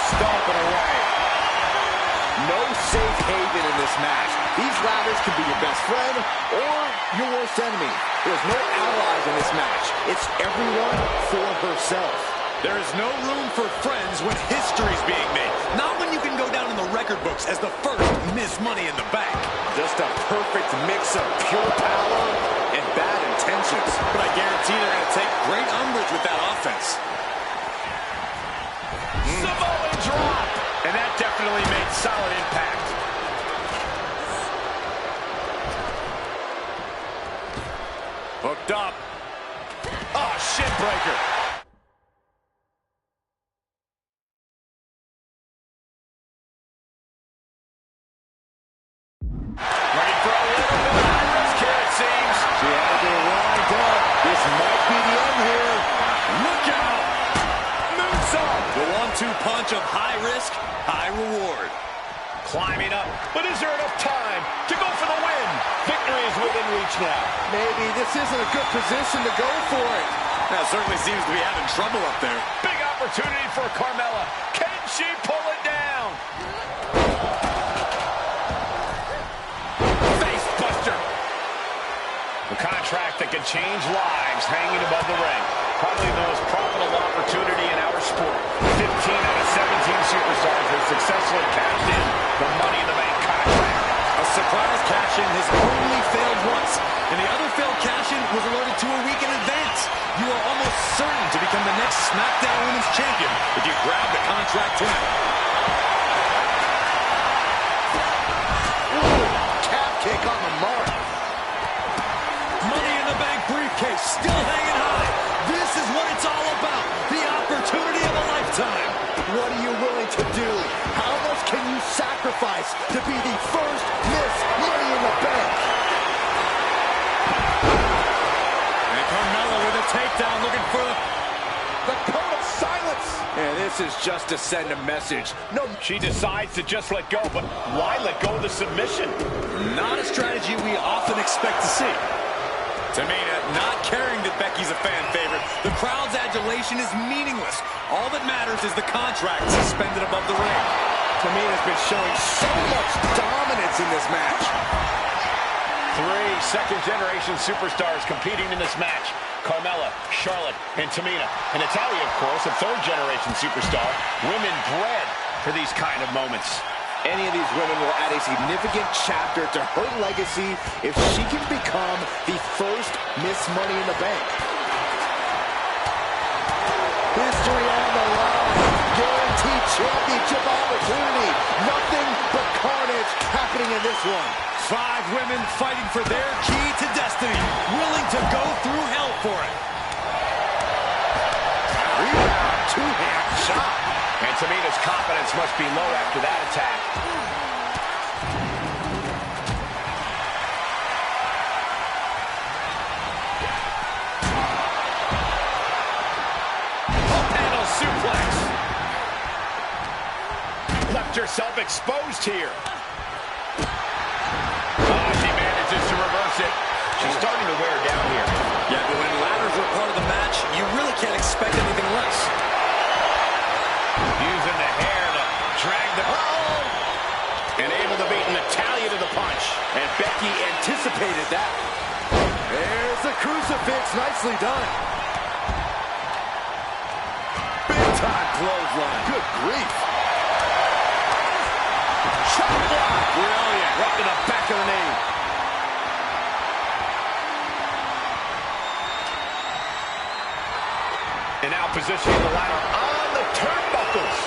Stomping away. No safe haven in this match. These ladders can be your best friend or your worst enemy. There's no allies in this match. It's everyone for herself. There is no room for friends when history's being made. Not when you can go down in the record books as the first Miss Money in the Bank. Just a perfect mix of pure power and bad intentions. But I guarantee they're going to take great umbrage with that offense. Samoan drop. And that definitely made solid impact. Hooked up. Oh, shin breaker. Ready for a little bit of high risk here, it seems. She had it lined up. This might be the end here. Look out! Moonsault! The 1-2 punch of high risk, high reward. Climbing up, but is there enough time to go for the win? Victory is within reach now. Maybe this isn't a good position to go for it. That certainly seems to be having trouble up there. Big opportunity for Carmella. Can she pull it down? Face buster. The contract that can change lives hanging above the ring. Probably the most profitable opportunity in our sport. 15 out of 17 superstars have successfully cashed in the Money in the Bank contract. A surprise cash-in has only failed once, and the other failed cash-in was alerted to a week in advance. You are almost certain to become the next SmackDown Women's Champion if you grab the contract tonight. Ooh, calf kick on the mark. Money in the Bank briefcase still hanging high. This is what it's all about. The opportunity of a lifetime. What are you willing to do? How much can you sacrifice to be the first Miss Money in the Bank? And Carmella with a takedown looking for The code of silence. And this is just to send a message. No, She decides to just let go, but why let go of the submission? not a strategy we often expect to see. Tamina not caring that Becky's a fan favorite. The crowd's adulation is meaningless. All that matters is the contract suspended above the ring. Tamina's been showing so much dominance in this match. 3 second-generation superstars competing in this match. Carmella, Charlotte, and Tamina. And Natalya, of course, a third-generation superstar. Women bred for these kind of moments. Any of these women will add a significant chapter to her legacy if she can become the first Miss Money in the Bank. History on the line. Guaranteed championship opportunity. Nothing but carnage happening in this one. 5 women fighting for their key to destiny, willing to go through hell for it. Rebound, two-hand shot. And Tamina's confidence must be low after that attack. Panel suplex. Left herself exposed here. She manages to reverse it. She's starting to wear down here. Yeah, but when ladders are part of the match, you really can't expect anything less. Using the hair to drag the... And able to beat Natalya to the punch. And Becky anticipated that. There's the crucifix. Nicely done. Big time clothesline. Good grief. Chop block. Brilliant. Right to the back of the knee. And now positioning the ladder on the turnbuckles.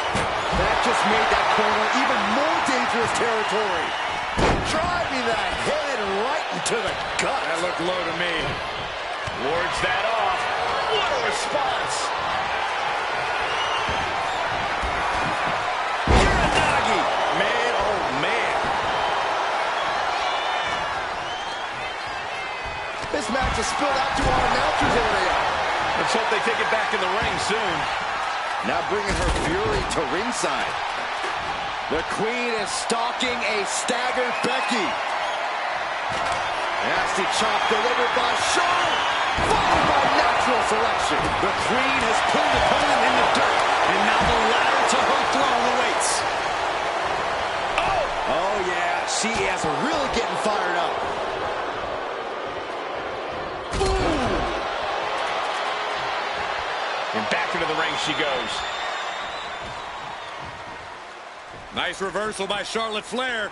That just made that corner even more dangerous territory. Driving that head right into the gut. That looked low to me. Wards that off. What a response. Uranagi. Man, oh man. This match has spilled out to our announcers area. Let's hope they take it back in the ring soon. Now bringing her fury to ringside. The Queen is stalking a staggered Becky. Nasty chop delivered by Charlotte, followed by natural selection. The Queen has pulled the opponent in the dirt, and now the ladder to her throne awaits. Oh yeah, she is really getting fired up. And back into the ring she goes. Nice reversal by Charlotte Flair.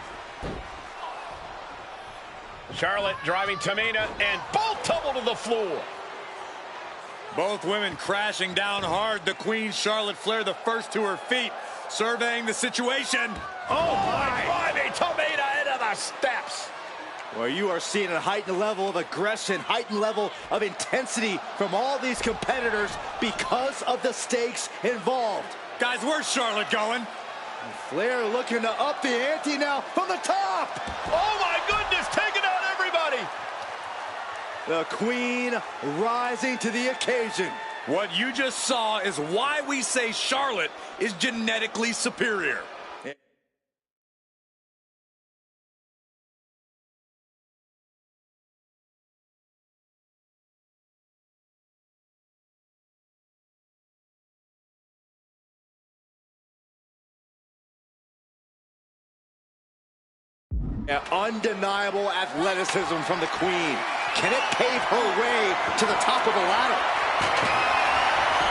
Charlotte driving Tamina, and both tumble to the floor. Both women crashing down hard. The Queen, Charlotte Flair, the first to her feet, surveying the situation. Oh my! Driving Tamina into the steps. Well, you are seeing a heightened level of aggression, heightened level of intensity from all these competitors because of the stakes involved. Guys, where's Charlotte going? Flair looking to up the ante now from the top. Oh my goodness, taking out everybody. The Queen rising to the occasion. What you just saw is why we say Charlotte is genetically superior. Undeniable athleticism from the Queen. Can it pave her way to the top of the ladder?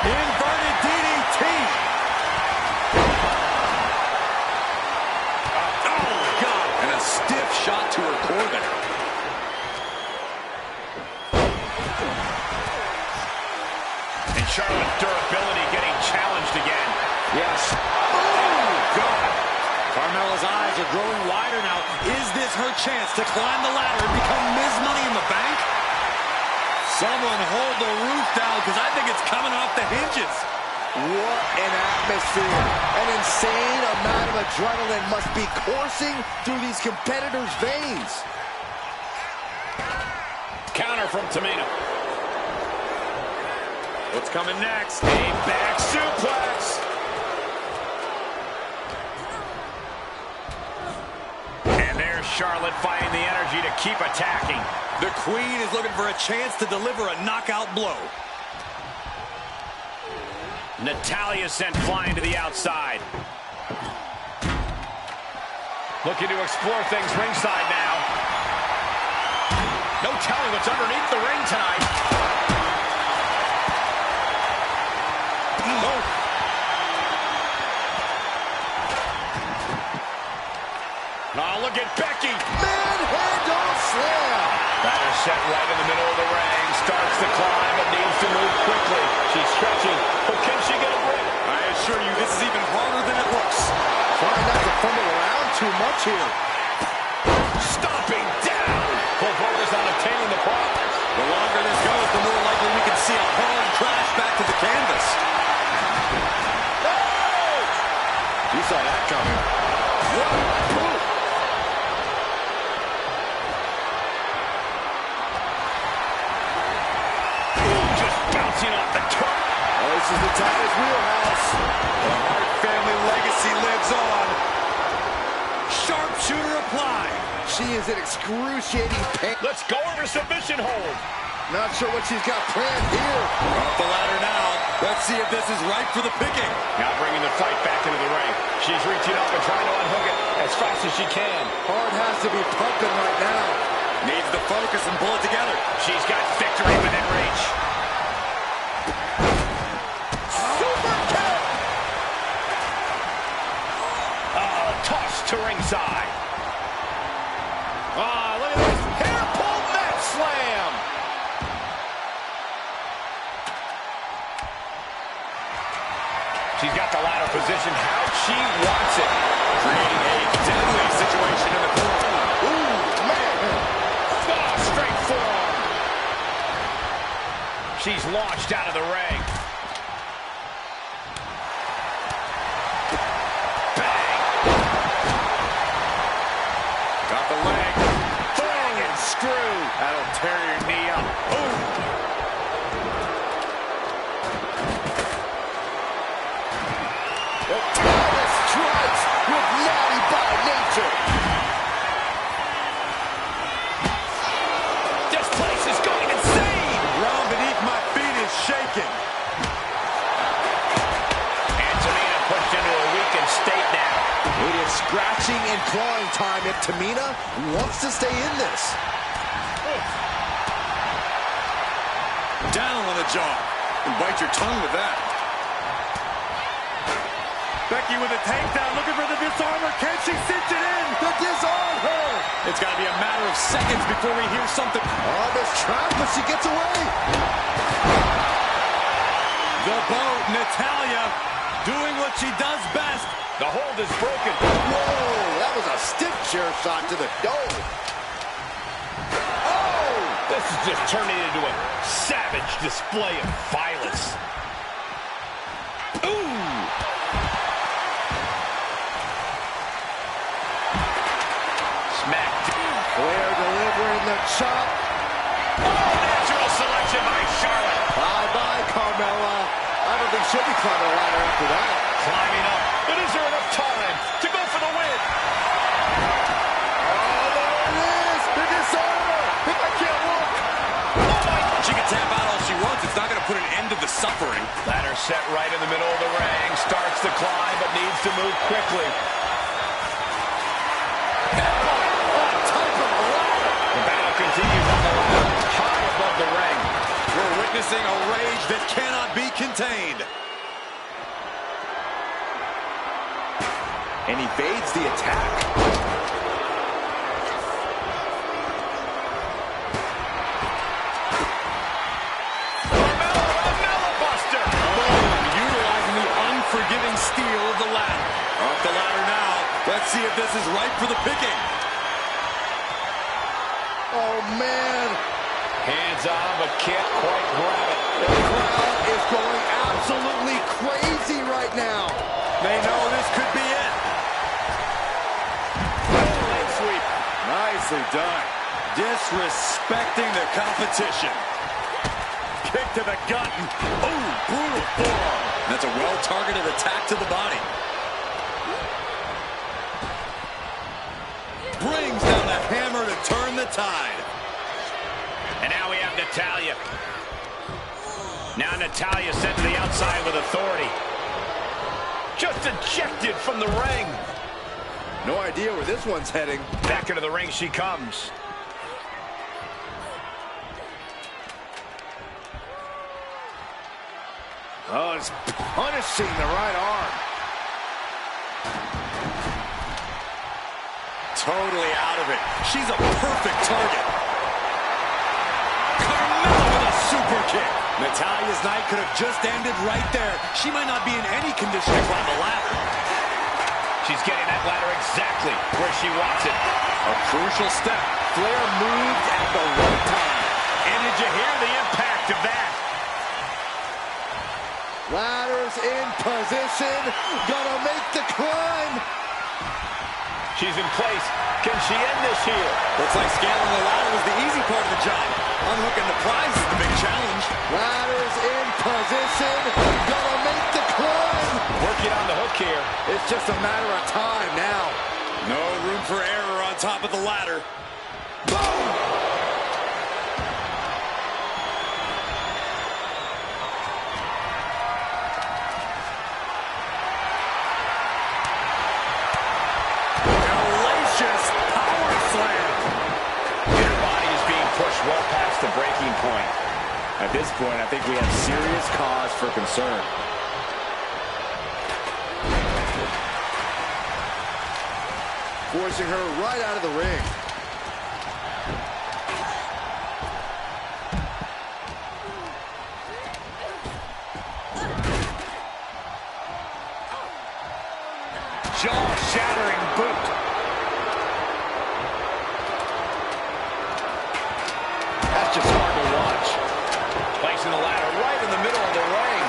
Inverted DDT. Oh, God. And a stiff shot to her core there. And Charlotte's durability getting challenged again. Yes. Oh, God. Carmella's eyes are growing wider now. Is this her chance to climb the ladder and become Ms. Money in the Bank? Someone hold the roof down, because I think it's coming off the hinges. What an atmosphere. An insane amount of adrenaline must be coursing through these competitors' veins. Counter from Tamina. What's coming next? A back suplex. Charlotte finding the energy to keep attacking. The Queen is looking for a chance to deliver a knockout blow. Natalya sent flying to the outside. Looking to explore things ringside now. No telling what's underneath the ring tonight. Oh, look at Becky. Manhandle slam. Ladder set right in the middle of the ring. Starts to climb, but needs to move quickly. She's stretching, but can she get a break? I assure you, this is even harder than it looks. Trying not to fumble around too much here. Stomping down. Full focus on obtaining the prize. The longer this goes, the more likely we can see a hard crash back to the canvas. Oh! is Natalya's wheelhouse. The Hart family legacy lives on. Sharpshooter applied. She is in excruciating pain. Let's go over submission hold. Not sure what she's got planned here. Off the ladder now. Let's see if this is ripe for the picking. Now bringing the fight back into the ring. She's reaching up and trying to unhook it as fast as she can. Hart has to be pumping right now. Needs to focus and pull it together. She's got victory within reach. Super kick! Oh, toss to ringside. Oh, look at this. Hair pull mat slam. She's got the ladder position how she wants it. Creating a deadly situation in the corner. Ooh, man. Oh, straight forearm. She's launched out of the ring. Bang. Got the leg. Bang and screw. That'll tear your knee up. Ooh. Natalya strikes with natty by nature. This place is going insane. Ground beneath my feet is shaking. And Tamina pushed into a weakened state now. It is scratching and clawing time if Tamina wants to stay in this. Down on the jaw. And bite your tongue with that. Becky with a takedown, looking for the disarmer. Can she cinch it in? To disarm her. It's got to be a matter of seconds before we hear something. Oh, this trap, but she gets away. The boat, Natalya, doing what she does best. The hold is broken. Whoa, that was a stiff chair shot to the dome. Oh! This is just turning into a savage display of violence. Ooh! Smacked. Flair delivering the chop. Oh, natural selection by Charlotte. Bye-bye, Carmella. I don't think she'll be climbing a ladder after that. Climbing up. But is there enough time to go for the win? Oh, there it is. The disarmer. If I can't look. Oh, my. She can tap out all she wants. It's not going to put an end to the suffering. Ladder set right in the middle of the ring. Starts to climb, but needs to move quickly. The battle continues on the ladder, high above the ring. We're witnessing a rage that cannot be contained. And evades the attack. Carmella Buster. Boom, utilizing the unforgiving steel of the ladder. Off the ladder now. Let's see if this is right for the picking. Oh, man. Hands on, but can't quite grab it. The crowd is going absolutely crazy right now. They know this could be it. Leg sweep. Nicely done. Disrespecting the competition. Kick to the gut. Ooh, brutal forearm. That's a well-targeted attack to the body. Brings down the hammer to turn the tide. And now we have Natalya. Now Natalya sent to the outside with authority. Just ejected from the ring. No idea where this one's heading. Back into the ring she comes. Oh, it's punishing the right arm. Totally out of it. She's a perfect target. Carmella with a super kick. Natalya's night could have just ended right there. She might not be in any condition to climb a ladder. She's getting that ladder exactly where she wants it. A crucial step. Flair moved at the right time. And did you hear the impact of that? Ladder's in position. Gonna make the climb. She's in place. Can she end this here? Looks like scaling the ladder was the easy part of the job. Unhooking the prize is the big challenge. Ladder's in position. Gonna here. It's just a matter of time now. No room for error on top of the ladder. Boom! Hellacious power slam. Your body is being pushed well past the breaking point. At this point, I think we have serious cause for concern. Forcing her right out of the ring. Jaw-shattering boot. That's just hard to watch. Placing the ladder right in the middle of the ring.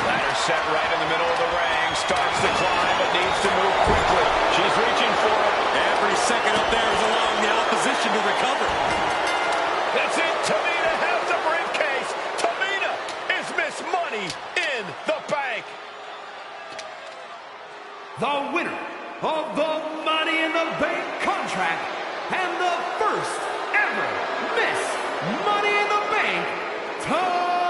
Ladder set right in the middle of the ring. Starts to climb, but needs to move quickly. She's reaching for it. Every second up there is allowing the opposition to recover. That's it. Tamina has the briefcase. Tamina is Miss Money in the Bank. The winner of the Money in the Bank contract and the first ever Miss Money in the Bank, Tamina!